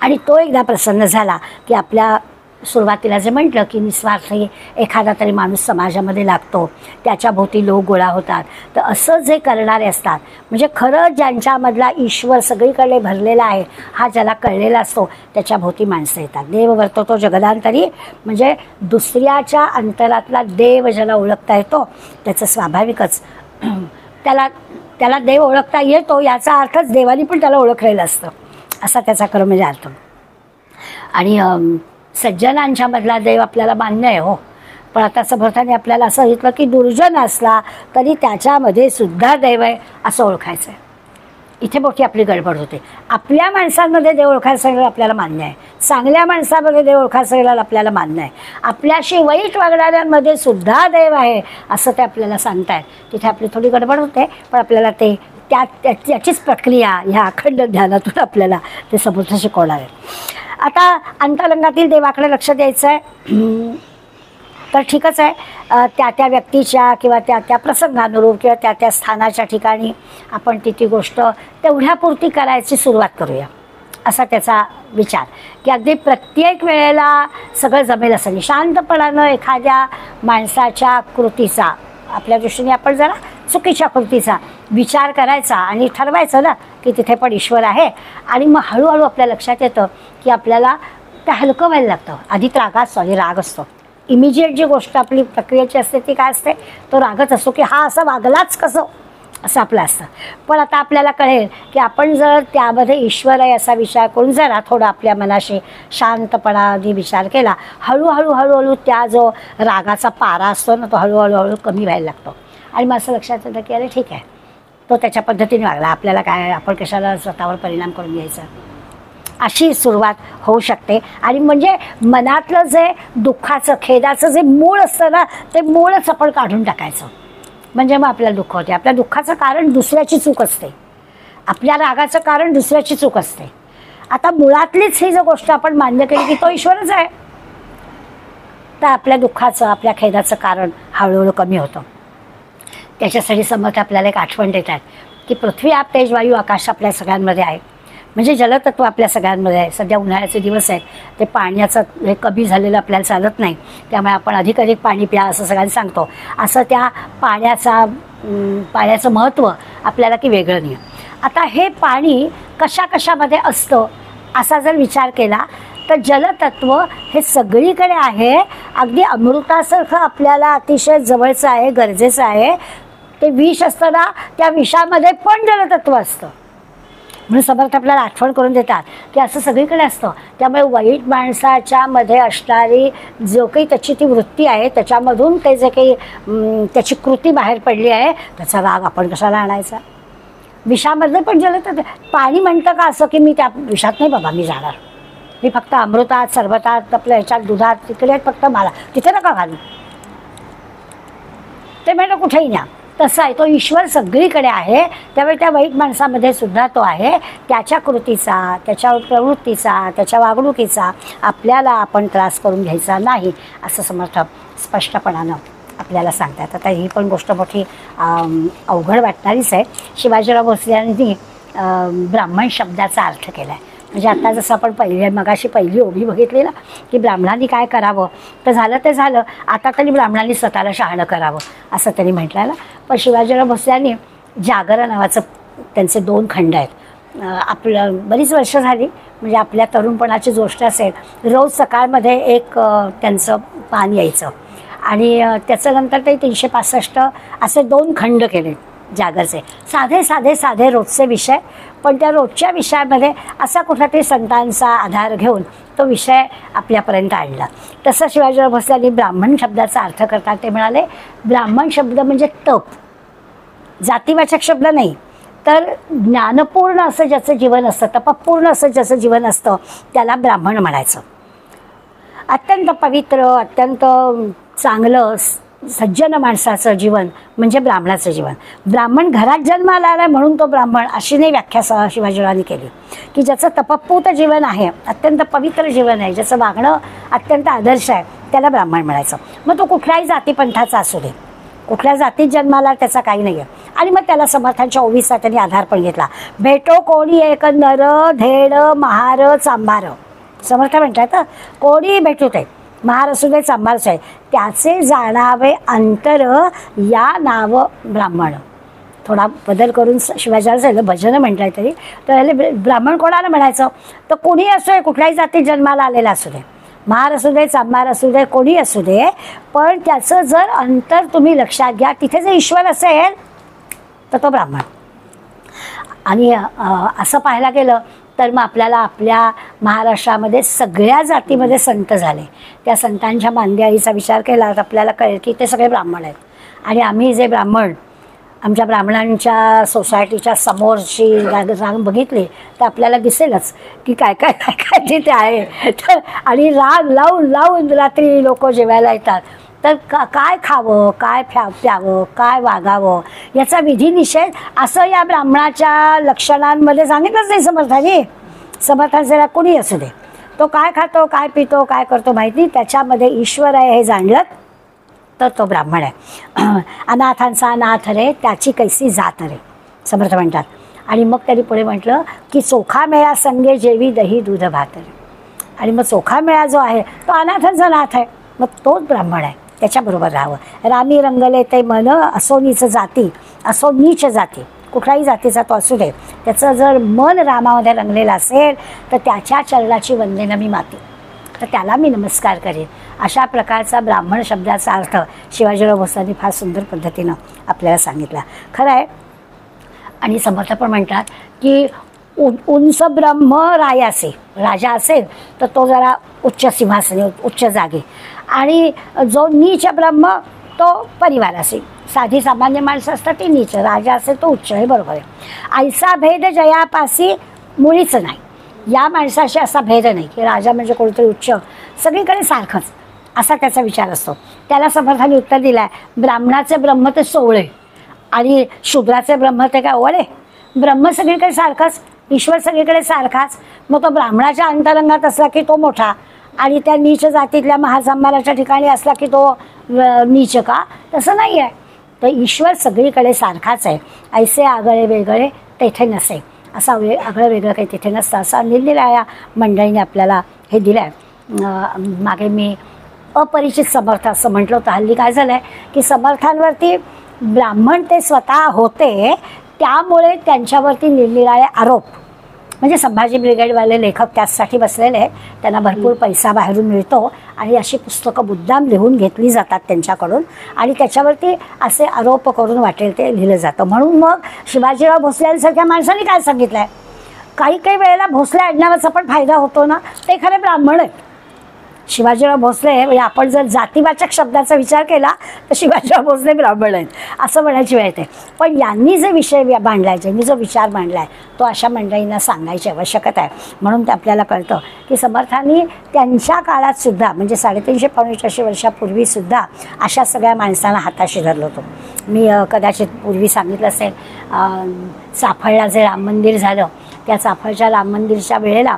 S1: आणि तो एकदा प्रसन्न झाला की आपल्या सुरुवातीला जे म्हटलं की निस्वार्थी एखादा तरी माणूस समाजामध्ये लागतो, त्याच्या भोवती लोक गोळा होतात. तर असं जे करणारे असतात म्हणजे खरं ज्यांच्यामधला ईश्वर सगळीकडे भरलेला आहे हा ज्याला कळलेला असतो त्याच्या भोवती माणसं येतात. देव वर्ततो जगदांतरी, म्हणजे दुसऱ्याच्या अंतरातला देव ज्याला ओळखता येतो त्याचं स्वाभाविकच त्याला देव ओळखता येतो याचा अर्थच देवानी पण त्याला ओळखलेलं असतं, असा त्याचा खरं म्हणजे अर्थ. आणि सज्जनांच्या मधला देव आपल्याला मान्य आहे हो, पण आता समर्थाने आपल्याला असं सांगितलं की दुर्जन असला तरी त्याच्यामध्ये सुद्धा देव आहे असं ओळखायचं आहे. इथे मोठी आपली गडबड होते. आपल्या माणसांमध्ये देव ओळखायला सगळं आपल्याला मान्य आहे, चांगल्या माणसामध्ये देव ओळखायला सगळं आपल्याला मान्य आहे, आपल्याशी वाईट वागणाऱ्यांमध्ये सुद्धा देव आहे असं ते आपल्याला सांगतायत. तिथे आपली थोडी गडबड होते, पण आपल्याला ते त्याचीच प्रक्रिया ह्या अखंड ध्यानातून आपल्याला ते समोरचं शिकवणार आहे. आता अंतरंगातील देवाकडे लक्ष द्यायचं आहे तर ठीकच आहे. त्या व्यक्तीच्या किंवा त्या प्रसंगानुरूप किंवा त्या स्थानाच्या ठिकाणी आपण ती गोष्ट तेवढ्यापुरती करायची सुरुवात करूया असा त्याचा विचार, की अगदी प्रत्येक वेळेला सगळं जमेल असं नाही. शांतपणानं एखाद्या माणसाच्या कृतीचा आपल्या दृष्टीने आपण जरा चुकीच्या कृतीचा विचार करायचा आणि ठरवायचं ना की तिथे पण ईश्वर आहे. आणि मग हळूहळू आपल्या लक्षात येतं की आपल्याला ते हलकं व्हायला लागतं. आधी राग असतो. इमिजिएट जी गोष्ट आपली प्रक्रियेची असते ती काय असते, तो रागच असतो की हा असं वागलाच कसं असं आपलं असतं. पण आता आपल्याला कळेल की आपण जर त्यामध्ये ईश्वर आहे असा विचार करून जरा थोडा आपल्या मनाशी शांतपणाने विचार केला, हळूहळू त्या जो रागाचा पारा असतो ना तो हळूहळू कमी व्हायला लागतो. आणि मग असं लक्षात येतं की अरे ठीक आहे, तो त्याच्या पद्धतीने वागला, आपल्याला काय, आपण कशाला स्वतःवर परिणाम करून घ्यायचा, अशी सुरुवात होऊ शकते. आणि म्हणजे मनातलं जे दुःखाचं खेदाचं जे मूळ असतं ना ते मूळच आपण काढून टाकायचं. म्हणजे मग आपल्याला दुःख होते. आपल्या दुःखाचं कारण दुसऱ्याची चूक असते, आपल्या रागाचं कारण दुसऱ्याची चूक असते. आता मुळातलीच ही जो गोष्ट आपण मान्य केली की तो ईश्वरच आहे, तर आपल्या दुःखाचं आपल्या खेदाचं कारण हळूहळू कमी होतं. त्याच्यासाठी समर्थ आपल्याला एक आठवण देतात की पृथ्वी आप तेज वायू आकाश आपल्या सगळ्यांमध्ये आहे. म्हणजे जलतत्व आपल्या सगळ्यांमध्ये आहे. सध्या उन्हाळ्याचे दिवस आहेत, ते पाण्याचं हे कमी झालेलं आपल्याला चालत नाही, त्यामुळे आपण अधिक पाणी प्या असं सगळ्यांना सांगतो. असं त्या पाण्याचं महत्त्व आपल्याला की वेगळं नाही. आता हे पाणी कशामध्ये असतं असा जर विचार केला तर जलतत्व हे सगळीकडे आहे. अगदी अमृतासारखं आपल्याला अतिशय जवळचं आहे, गरजेचं आहे. ते विष असतं ना, त्या विषामध्ये पण जलतत्व असतं. म्हणून समर्थ आपल्याला आठवण करून देतात की असं सगळीकडे असतं. त्यामुळे वाईट माणसाच्या मध्ये असणारी जो काही त्याची ती वृत्ती आहे त्याच्यामधून ते जे काही त्याची कृती बाहेर पडली आहे त्याचा राग आपण कशाला आणायचा. विषामध्ये पण जलतत्व. पाणी म्हणतं का असं की मी त्या विषात नाही बाबा मी जाणार, मी फक्त अमृतात सरबतात आपल्या ह्याच्यात दुधात तिकडे फक्त मला तिथे नका घालू, ते म्हणलं कुठेही न्या. तसं आहे, तो ईश्वर सगळीकडे आहे. त्यामुळे त्या वाईट माणसामध्ये सुद्धा तो आहे. त्याच्या कृतीचा, त्याच्या प्रवृत्तीचा, त्याच्या वागणुकीचा आपल्याला आपण त्रास करून घ्यायचा नाही असं समर्थ स्पष्टपणानं आपल्याला सांगतात. आता ही पण गोष्ट मोठी अवघड वाटणारीच आहे. शिवाजीराव भोसले यांनी ब्राह्मण शब्दाचा अर्थ केला आहे. म्हणजे आता जसं आपण मगाशी पहिली ओवी बघितली ना की ब्राह्मणांनी काय करावं, तर झालं ते झालं, आता तरी ब्राह्मणांनी स्वतःला शहाणं करावं असं त्यांनी म्हटलं ना. पण शिवाजीराव भोसल्यांनी जागर नावाचं त्यांचे 2 खंड आहेत. आपलं बरीच वर्ष झाली, म्हणजे आपल्या तरुणपणाची गोष्ट असेल, रोज सकाळमध्ये एक त्यांचं पान यायचं आणि त्याचं नंतर ते 365 असे 2 खंड केले जागरचे. साधे रोजचे विषय, पण त्या रोजच्या विषयामध्ये असा कुठलातरी संतांचा आधार घेऊन तो विषय आपल्यापर्यंत आणला. तसं शिवाजीराव भोसल्यांनी ब्राह्मण शब्दाचा अर्थ करतात. ते म्हणाले ब्राह्मण शब्द म्हणजे तप, जातीवाचक शब्द नाही, तर ज्ञानपूर्ण असं ज्याचं जीवन असतं, तपपूर्ण असं ज्याचं जीवन असतं त्याला ब्राह्मण म्हणायचं. अत्यंत पवित्र, अत्यंत चांगलं सज्जन माणसाचं जीवन म्हणजे ब्राह्मणाचं जीवन. ब्राह्मण घरात जन्माला आला म्हणून तो ब्राह्मण अशी नाही व्याख्या शिवाजीरावांनी केली, की ज्याचं तपपूत जीवन आहे, अत्यंत पवित्र जीवन आहे, ज्याचं वागणं अत्यंत आदर्श आहे, त्याला ब्राह्मण म्हणायचं. मग तो कुठल्याही जातीपंथाचा असू दे, कुठल्या जातीत जन्माला त्याचा काही नाही आहे. आणि मग त्याला समर्थांच्या ओवीचा त्यांनी आधार पण घेतला. भेटो कोणी एक नर धेड महार चांभार. समर्थ म्हणतात कोणी भेटू ते, महार असू दे चांभारच आहे, त्याचे जाणावे अंतर या नाव ब्राह्मण. थोडा बदल करून शिवाजीराव भजन म्हटलंय तरी तर ब्राह्मण कोणाला म्हणायचं, तर कोणी असू दे, कुठल्याही जातीत जन्माला आलेला असू दे, महार असू दे चांभार असू दे, कोणी असू दे, पण त्याचं जर अंतर तुम्ही लक्षात घ्या, तिथे जर ईश्वर असेल तर तो ब्राह्मण. आणि असं पाहायला गेलं तर मग आपल्याला आपल्या महाराष्ट्रामध्ये सगळ्या जातीमध्ये संत झाले. त्या संतांच्या मांदियाळीचा विचार केला तर आपल्याला कळेल की ते सगळे ब्राह्मण आहेत. आणि आम्ही जे ब्राह्मण आमच्या ब्राह्मणांच्या सोसायटीच्या समोरची रांग बघितली तर आपल्याला दिसेलच की काय काय काय काय तिथे आहे. तर आणि राग लावून लावून रात्री लोक जेवायला येतात. तर काय खावं, काय प्यावं, काय वागावं याचा विधिनिषेध असं या ब्राह्मणाच्या लक्षणांमध्ये सांगितलंच नाही समर्थांनी. समर्थांचे कोणी असू दे, तो काय खातो, काय पितो, काय करतो माहिती, त्याच्यामध्ये ईश्वर आहे हे जाणलं तर तो ब्राह्मण आहे. अनाथांचा अनाथ रे, त्याची कैसी जात रे, समर्थ म्हणतात. आणि मग त्यांनी पुढे म्हटलं की चोखा मेळा संगे जेवी दही दूध भात रे. आणि मग चोखा मेळा जो आहे तो अनाथांचा नाथ आहे, मग तोच ब्राह्मण आहे, त्याच्याबरोबर राहावं. रामी रंगले ते मन, असो नीच जाती, असो नीच जाती, कुठल्याही जातीचा तो असू दे, त्याचं जर मन रामामध्ये रंगलेलं असेल तर त्याच्या चरणाची वंदना मी माती, तर त्याला मी नमस्कार करेन. अशा प्रकारचा ब्राह्मण शब्दाचा अर्थ शिवाजीराव भोसलेंनी फार सुंदर पद्धतीनं आपल्याला सांगितला. खरं आहे. आणि समर्थ पण म्हणतात की उंच ब्रह्म रायासे, राजा असेल तर तो जरा उच्च सिंहासनी, उच्च जागी, आणि जो नीच ब्रह्म तो परिवार असेल. साधी सामान्य माणसं असतात ती नीच, राजा असेल तो उच्च, हे बरोबर आहे. ऐसा भेद जयापासी मुळीच नाही. या माणसाशी असा भेद नाही की राजा म्हणजे कोणतरी उच्च, सगळीकडे सारखंच असा त्याचा विचार असतो. त्याला समर्थांनी उत्तर दिलं आहे, ब्राह्मणाचे ब्रह्म ते सोवळे आणि शूद्राचे ब्रह्म ते काय ओवळे. ब्रह्म सगळीकडे सारखाच, ईश्वर सगळीकडे सारखाच. मग तो ब्राह्मणाच्या अंतरंगात असला की तो मोठा, आणि त्या नीच जातीतल्या महासंभाराच्या ठिकाणी असला की तो नीच का, तसं नाही आहे. तर ईश्वर सगळीकडे सारखाच आहे. ऐसे आगळे वेगळे तेथे नसे, असा आगळं वेगळं काही तिथे नसतं, असा निरनिराळ्या मंडळीने आपल्याला हे दिलं आहे. मागे मी अपरिचित समर्थ असं म्हटलं होतं. हल्ली काय झालं आहे की समर्थांवरती ब्राह्मण ते स्वतः होते, त्यामुळे त्यांच्यावरती निरनिराळे आरोप, म्हणजे संभाजी ब्रिगेडवाले लेखक त्याचसाठी बसलेले, त्यांना भरपूर पैसा बाहेरून मिळतो आणि अशी पुस्तकं मुद्दाम लिहून घेतली जातात त्यांच्याकडून, आणि त्याच्यावरती असे आरोप करून वाटेल ते लिहिलं जातं. म्हणून मग शिवाजीराव भोसलेंसारख्या माणसांनी काय सांगितलं आहे, काही काही वेळेला भोसले आडनावाचा पण फायदा होतो ना, ते खरे ब्राह्मण आहेत. शिवाजीराव भोसले म्हणजे आपण जर जातीवाचक शब्दाचा विचार केला तर शिवाजीराव भोसले ब्राह्मण आहेत असं म्हणायची वेळ येते. पण यांनी जे विषय मांडला आहे, ज्यांनी जो विचार मांडला आहे, तो अशा मंडळींना सांगायची आवश्यकता आहे. म्हणून ते आपल्याला कळतं की समर्थांनी त्यांच्या काळात सुद्धा, म्हणजे 350-400 वर्षापूर्वीसुद्धा अशा सगळ्या माणसांना हाताशी धरलं होतं. मी कदाचित पूर्वी सांगितलं असेल, चाफळला जे राम मंदिर झालं, त्या चाफळच्या राम मंदिरच्या वेळेला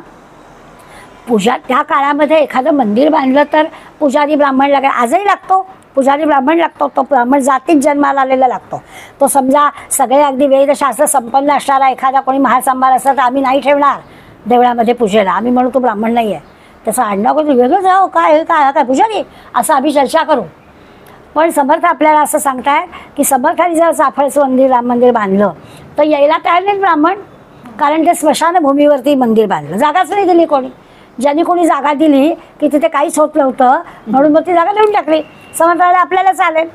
S1: पूजा, त्या काळामध्ये एखादं मंदिर बांधलं तर पुजारी ब्राह्मण लागाय, आजही लागतो पुजारी ब्राह्मण लागतो. तो ब्राह्मण जातीत जन्माला आलेला लागतो. तो समजा सगळे अगदी वेदशास्त्र संपन्न असणारा एखादा कोणी महासंभार असला तर आम्ही नाही ठेवणार देवळामध्ये पूजेला, आम्ही म्हणू तो ब्राह्मण नाही आहे, त्याचं आडनाव कधी वेगळंच राहो, काय काय काय पुजारी, असं आम्ही चर्चा करू. पण समर्थ आपल्याला असं सांगताय की समर्थांनी जर चाफळचं मंदिर, राम मंदिर बांधलं तर यायला तयार नाहीत ब्राह्मण, कारण ते स्मशानभूमीवरती मंदिर बांधलं, जागाच नाही दिली कोणी. ज्यांनी कोणी जागा दिली की तिथे काहीच होत नव्हतं म्हणून मग ती जागा देऊन टाकली. समर्थाला आपल्याला चालेल.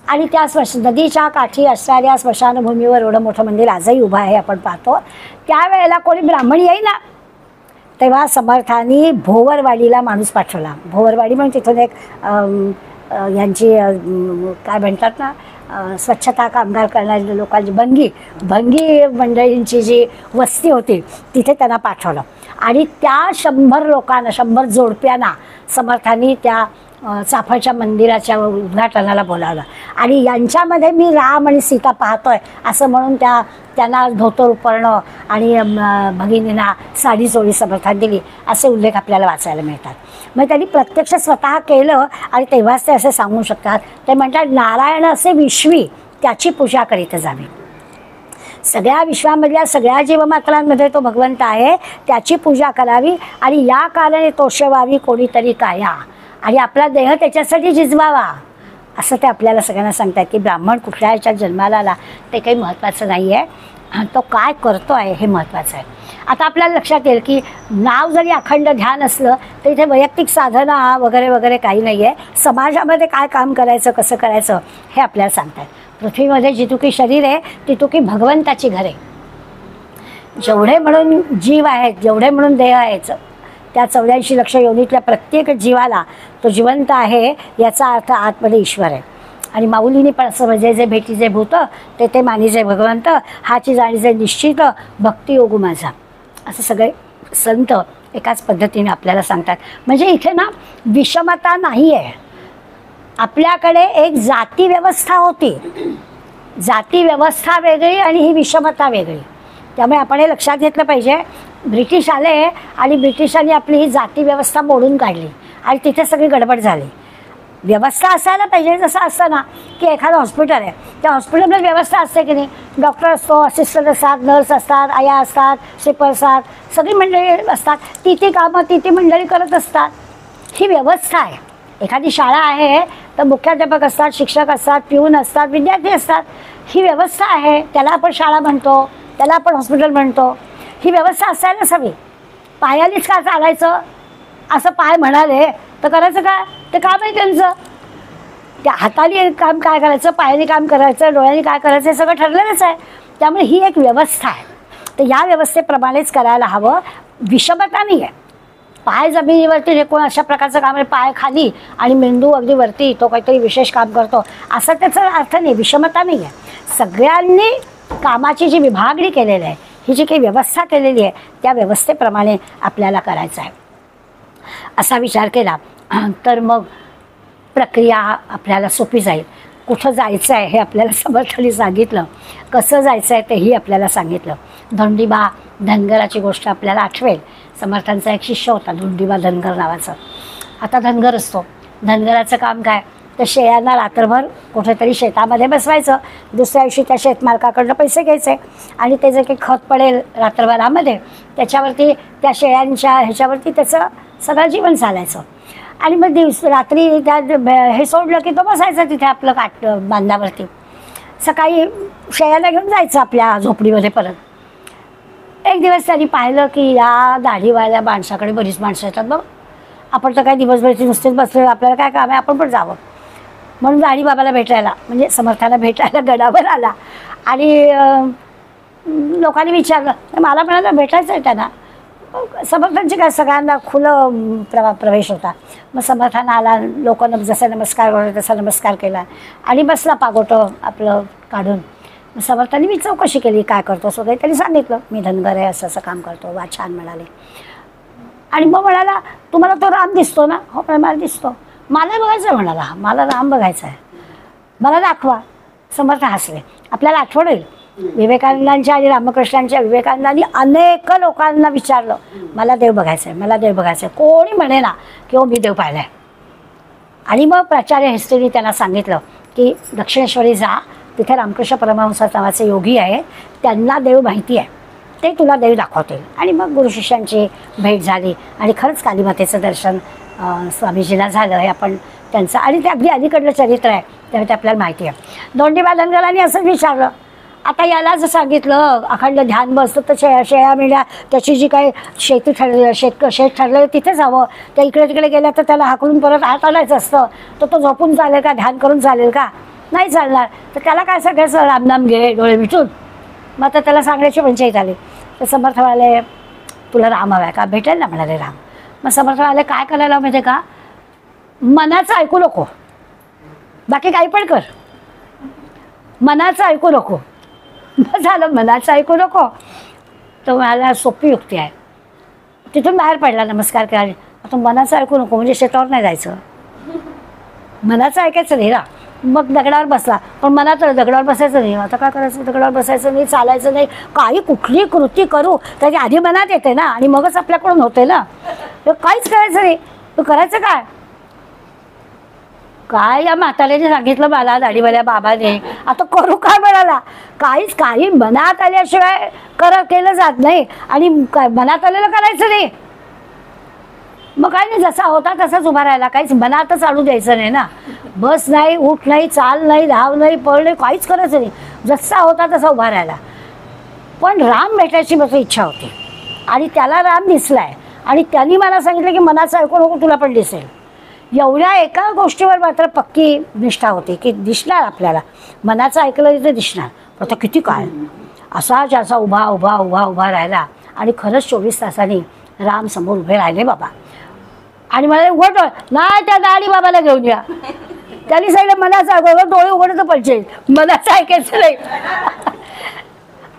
S1: आणि त्या नदीच्या काठी असणाऱ्या स्मशानभूमीवर एवढं मोठं मंदिर आजही उभं आहे, आपण पाहतो. त्यावेळेला कोणी ब्राह्मण येईना, तेव्हा समर्थांनी भोवरवाडीला माणूस पाठवला. भोवरवाडी म्हणून तिथून एक यांची काय म्हणतात ना, स्वच्छता कामगार करणारी लोकांची भंगी मंडळींची जी वस्ती होती तिथे त्यांना पाठवलं. आणि त्या 100 लोकांना, 100 जोडप्यांना समर्थांनी त्या चाफळच्या मंदिराच्या उद्घाटनाला बोलावलं. आणि यांच्यामध्ये मी राम आणि सीता पाहतोय असं म्हणून त्यांना धोतर उपरणं आणि भगिनींना साडी चोळी समर्थान दिली असे उल्लेख आपल्याला वाचायला मिळतात. मग त्यांनी प्रत्यक्ष स्वतः केलं आणि तेव्हाच ते असे सांगू शकतात. ते म्हणतात, नारायण असे विश्वी त्याची पूजा करीत जावी. सगळ्या विश्वामधल्या सगळ्या जीवमात्रांमध्ये तो भगवंत आहे, त्याची पूजा करावी आणि या कारणे तोषवावी कोणीतरी काया, आणि आपला देह त्याच्यासाठी झिजवावा, असं ते आपल्याला सगळ्यांना सांगतात. की ब्राह्मण कुठल्या ह्याच्यात जन्माला आला ते काही महत्त्वाचं नाही आहे, तो काय करतो आहे हे महत्त्वाचं आहे. आता आपल्याला लक्षात येईल की नाव जरी अखंड ध्यान असलं तर इथे वैयक्तिक साधना वगैरे वगैरे काही नाही आहे. समाजामध्ये काय काम करायचं, कसं करायचं हे आपल्याला सांगतात. पृथ्वीमध्ये जितुकी शरीर आहे तितुकी भगवंताची घरे. जेवढे म्हणून जीव आहेत, जेवढे म्हणून देह आहेत, त्या 84 लक्ष योनीतल्या प्रत्येक जीवाला तो जिवंत आहे याचा अर्थ आतमध्ये ईश्वर आहे. आणि माऊलीने पण असं म्हणजे जे भेटीचे भूत ते ते मानीचे भगवंत, हाची जाणीचे निश्चित, भक्ती योगू माझा, असं सगळे संत एकाच पद्धतीने आपल्याला सांगतात. म्हणजे इथे ना विषमता नाही आहे. आपल्याकडे एक जाती व्यवस्था होती, जाती व्यवस्था वेगळी आणि ही विषमता वेगळी. त्यामुळे आपण हे लक्षात घेतलं पाहिजे. ब्रिटिश आले आणि ब्रिटिशांनी आपली ही जाती व्यवस्था मोडून काढली आणि तिथे सगळी गडबड झाली. व्यवस्था असायला पाहिजे. जसं असतं ना की एखादं हॉस्पिटल आहे, त्या हॉस्पिटलमध्ये व्यवस्था असते की नाही, डॉक्टर असतो, असिस्टंट असतात, नर्स असतात, आया असतात, स्वीपर असतात, सगळी मंडळी असतात, ती कामं ती मंडळी करत असतात. ही व्यवस्था आहे. एखादी शाळा आहे तर मुख्याध्यापक असतात, शिक्षक असतात, पिऊन असतात, विद्यार्थी असतात. ही व्यवस्था आहे. त्याला आपण शाळा म्हणतो, त्याला आपण हॉस्पिटल म्हणतो. ही व्यवस्था असायलाच हवी. पायानेच का चालायचं असं पाय म्हणाले तर करायचं काय? ते काम आहे त्यांचं. त्या हाताने काम काय करायचं, पायाने काम करायचं, डोळ्याने काय करायचं, हे सगळं ठरलेलंच आहे. त्यामुळे ही एक व्यवस्था आहे. तर या व्यवस्थेप्रमाणेच करायला हवं. विषमता नाही आहे. पाय जमिनीवरती हे कोण अशा प्रकारचं काम आहे, पाय खाली आणि मेंदू अगदी वरती, तो काहीतरी विशेष काम करतो, असं त्याचा अर्थ नाही. विषमता नाही आहे. सगळ्यांनी कामाची जी विभागणी केलेली आहे, ही जी काही व्यवस्था केलेली आहे, त्या व्यवस्थेप्रमाणे आपल्याला करायचं आहे. असा विचार केला तर मग प्रक्रिया आपल्याला सोपी जाईल. कुठं जायचं आहे हे आपल्याला समर्थांनी सांगितलं, कसं जायचं आहे तेही आपल्याला सांगितलं. धोंडीबा धनगराची गोष्ट आपल्याला आठवेल. समर्थांचा एक शिष्य होता धोंडीबा धनगर नावाचा. आता धनगर असतो, धनगराचं काम काय तर शेळ्यांना रात्रभर कुठेतरी शेतामध्ये बसवायचं, दुसऱ्या दिवशी त्या शेतमालकाकडनं पैसे घ्यायचे आणि ते जे काही खत पडेल रात्रभरामध्ये त्याच्यावरती त्या शेळ्यांच्या ह्याच्यावरती त्याचं सगळं जीवन चालायचं. आणि मग रात्री त्या हे सोडलं की तो बसायचा तिथे आपलं बांधावरती. सकाळी शेळ्यांना घेऊन जायचं आपल्या झोपडीमध्ये परत. एक दिवस त्यांनी पाहिलं की या दाढीवाल्या माणसाकडे बरीच माणसं येतात बघ, आपण तर काय दिवसभराची नुसतेच बसलो, आपल्याला काय काम आहे, आपण पण जावं. म्हणून दाढीबाबाला भेटायला म्हणजे समर्थांना भेटायला गडावर आला आणि लोकांनी विचारलं, मला म्हणाला भेटायचं आहे त्यांना. समर्थांची काय सगळ्यांना खुलं प्रवेश होता. मग समर्थांना आला, लोकांना जसं नमस्कार करतो तसा नमस्कार केला आणि बसला पागोटं आपलं काढून. मग समर्थांनी मी चौकशी केली, काय करतोस वगैरे. त्यांनी सांगितलं मी धनगर आहे, असं असं काम करतो. वा छान म्हणाले. आणि मग म्हणाला तुम्हाला तो राम दिसतो ना? हो मला दिसतो. मला बघायचं आहे म्हणाला, मला राम बघायचा आहे, मला दाखवा. समर्थ हसले. आपल्याला आठवण येईल विवेकानंदांच्या आणि रामकृष्णांच्या. विवेकानंदांनी अनेक लोकांना विचारलं मला देव बघायचं आहे, मला देव बघायचं आहे. कोणी म्हणे ना की हो मी देव पाहिला आहे. आणि मग प्राचार्य हेस्टेनी त्यांना सांगितलं की दक्षिणेश्वरी जा, तिथे रामकृष्ण परमहंस नावाचे योगी आहे, त्यांना देव माहिती आहे, ते तुला देव दाखवतील. आणि मग गुरु शिष्यांची भेट झाली आणि खरंच कालीमातेचं दर्शन स्वामीजीला झालं. हे आपण त्यांचं आणि ते अगदी अलीकडलं चरित्र आहे, त्यामुळे ते आपल्याला माहिती आहे. धोंडीबा धनगरांनी असंच विचारलं, आता याला जर सांगितलं अखंड ध्यान बसतं तर शेळ्या मेंढ्या त्याची जी काही शेती ठरलेलं शेत ठरलेलं तिथे जावं, त्या इकडे तिकडे गेल्या तर त्याला हाकलून परत आत आणायचं असतं, तर तो झोपून चालेल का, ध्यान करून चालेल का? नाही चालणार. तर त्याला काय सांगायचं, रामनाम घे डोळे मिटून. मग आता त्याला सांगायची पंचायत आली. तर समर्थ म्हणाले तुला राम हवा आहे का? भेटेल ना म्हणाले राम. मग समर्थ म्हणाले काय करायला माहिती का, मनाचं ऐकू नको, बाकी काही पण कर, मनाचं ऐकू नको. झालं मनाचं ऐकू नको. तो म्हणाला सोपी युक्ती आहे. तिथून बाहेर पडला, नमस्कार केला. आता मनाचं ऐकू नको म्हणजे शेतावर नाही जायचं, मनाचं ऐकायचं नाही ना. मग दगडावर बसला, पण मनात दगडावर बसायचं नाही. आता काय करायचं, दगडावर बसायचं नाही, चालायचं नाही, काही कुठली कृती करू त्याची आधी मनात येते ना आणि मगच आपल्याकडून होते ना. तर काहीच करायचं नाही. तू करायचं काय? काय या म्हाताऱ्याने सांगितलं मला दाढीवाल्या बाबाने, आता करू काय म्हणाला. काही मनात आल्याशिवाय केलं जात नाही आणि मनात आलेलं करायचं नाही. मग काय नाही, जसा होता तसाच उभा राहायला, काहीच मनातच आणू द्यायचं नाही ना. बस नाही, उठ नाही, चाल नाही, धाव नाही, पळ नाही, काहीच करायचं नाही, जसा होता तसा उभा राहायला. पण राम भेटायची माझी इच्छा होती आणि त्याला राम दिसलाय आणि त्यांनी मला सांगितलं की मनाचं ऐकू नको, तुला पण दिसेल. एवढ्या एका गोष्टीवर मात्र पक्की निष्ठा होती की दिसणार आपल्याला, मनाचं ऐकलं तर दिसणार. आता किती काय असाच असा उभा उभा उभा उभा राहिला आणि खरंच 24 तासांनी राम समोर उभे राहिले बाबा. आणि मला उघड नाही, त्या दाढी बाबाला घेऊन या. त्यांनी सांगितलं मनाचं ऐकायचं, डोळे उघडत पडचे, मनाचं ऐकायचं नाही.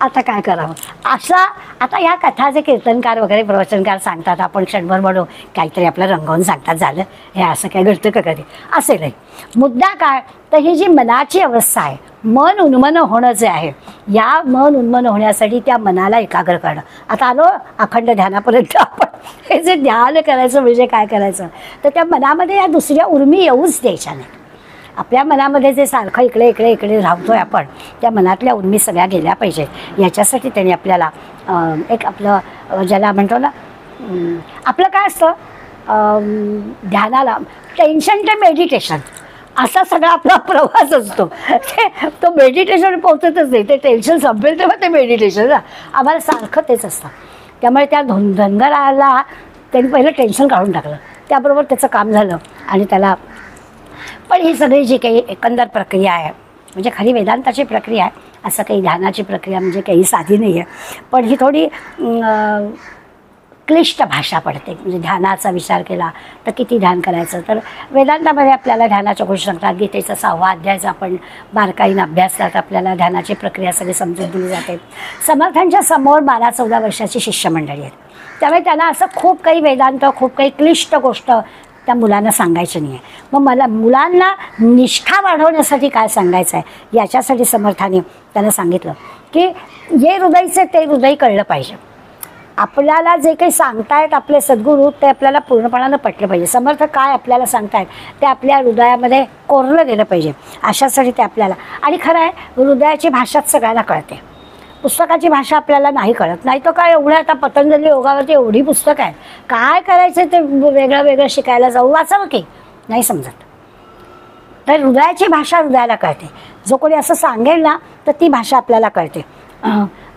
S1: आता काय करावं असा. आता या कथा जे कीर्तनकार वगैरे प्रवचनकार सांगतात, आपण क्षणभर म्हणू काहीतरी आपलं रंगवून सांगतात, झालं हे असं काय घडतं का कधी, असे नाही. मुद्दा काय तर ही जी मनाची अवस्था आहे, मन उन्मन होणं जे आहे, या मन उन्मन होण्यासाठी त्या मनाला एकाग्र करणं. आता आलो अखंड ध्यानापर्यंत. आपण हे जे ध्यान करायचं म्हणजे काय करायचं तर त्या मनामध्ये या दुसऱ्या उर्मी येऊच द्यायच्या नाही. आपल्या मनामध्ये जे सारखं इकडे इकडे इकडे राहतोय आपण, त्या मनातल्या उर्मी सगळ्या गेल्या पाहिजेत. याच्यासाठी त्यांनी आपल्याला एक आपलं ज्याला म्हणतो ना, आपलं काय असतं ध्यानाला, टेन्शन ते मेडिटेशन असा सगळा आपला प्रवास असतो. तो मेडिटेशन पोहोचतच नाही, ते टेन्शन संपेल तेव्हा ते मेडिटेशन ना, आम्हाला सारखं तेच असतं. त्यामुळे त्या धनगराला त्यांनी पहिलं टेन्शन काढून टाकलं, त्याबरोबर त्याचं काम झालं आणि त्याला. पण ही सगळी जी काही एकंदर प्रक्रिया आहे म्हणजे खरी वेदांताची प्रक्रिया आहे, असं काही ध्यानाची प्रक्रिया म्हणजे काही साधी नाही आहे. पण ही थोडी क्लिष्ट भाषा पडते. म्हणजे ध्यानाचा विचार केला तर किती ध्यान करायचं, तर वेदांतामध्ये आपल्याला ध्यानाच्या गोष्टी सांगतात. गीतेचा 6वा अध्यायाचा आपण बारकाईनं अभ्यासलात, आपल्याला ध्यानाची प्रक्रिया सगळी समजून दिली जाते. समर्थांच्या समोर 12-14 वर्षाची शिष्यमंडळी आहेत, त्यामुळे त्यांना असं खूप काही वेदांत, खूप काही क्लिष्ट गोष्ट त्या मुलांना सांगायचं नाही आहे. मग मला मुलांना निष्ठा वाढवण्यासाठी काय सांगायचं आहे, याच्यासाठी समर्थाने त्यांना सांगितलं की जे हृदयचे ते हृदय कळलं पाहिजे. आपल्याला जे काही सांगतायत आपले सद्गुरू ते आपल्याला पूर्णपणानं पटलं पाहिजे. समर्थ काय आपल्याला सांगतायत ते आपल्या हृदयामध्ये कोरलं गेलं पाहिजे, अशासाठी ते आपल्याला. आणि खरं आहे हृदयाची भाषाच सगळ्यांना कळते, पुस्तकाची भाषा आपल्याला नाही कळत. नाही तर काय एवढं आता पतंजली योगावरती एवढी पुस्तकं आहेत, काय करायचं ते वेगळं वेगळं शिकायला जाऊ, वाचावं की नाही समजत. तर हृदयाची भाषा हृदयाला कळते. जो कोणी असं सांगेल ना तर ती भाषा आपल्याला कळते.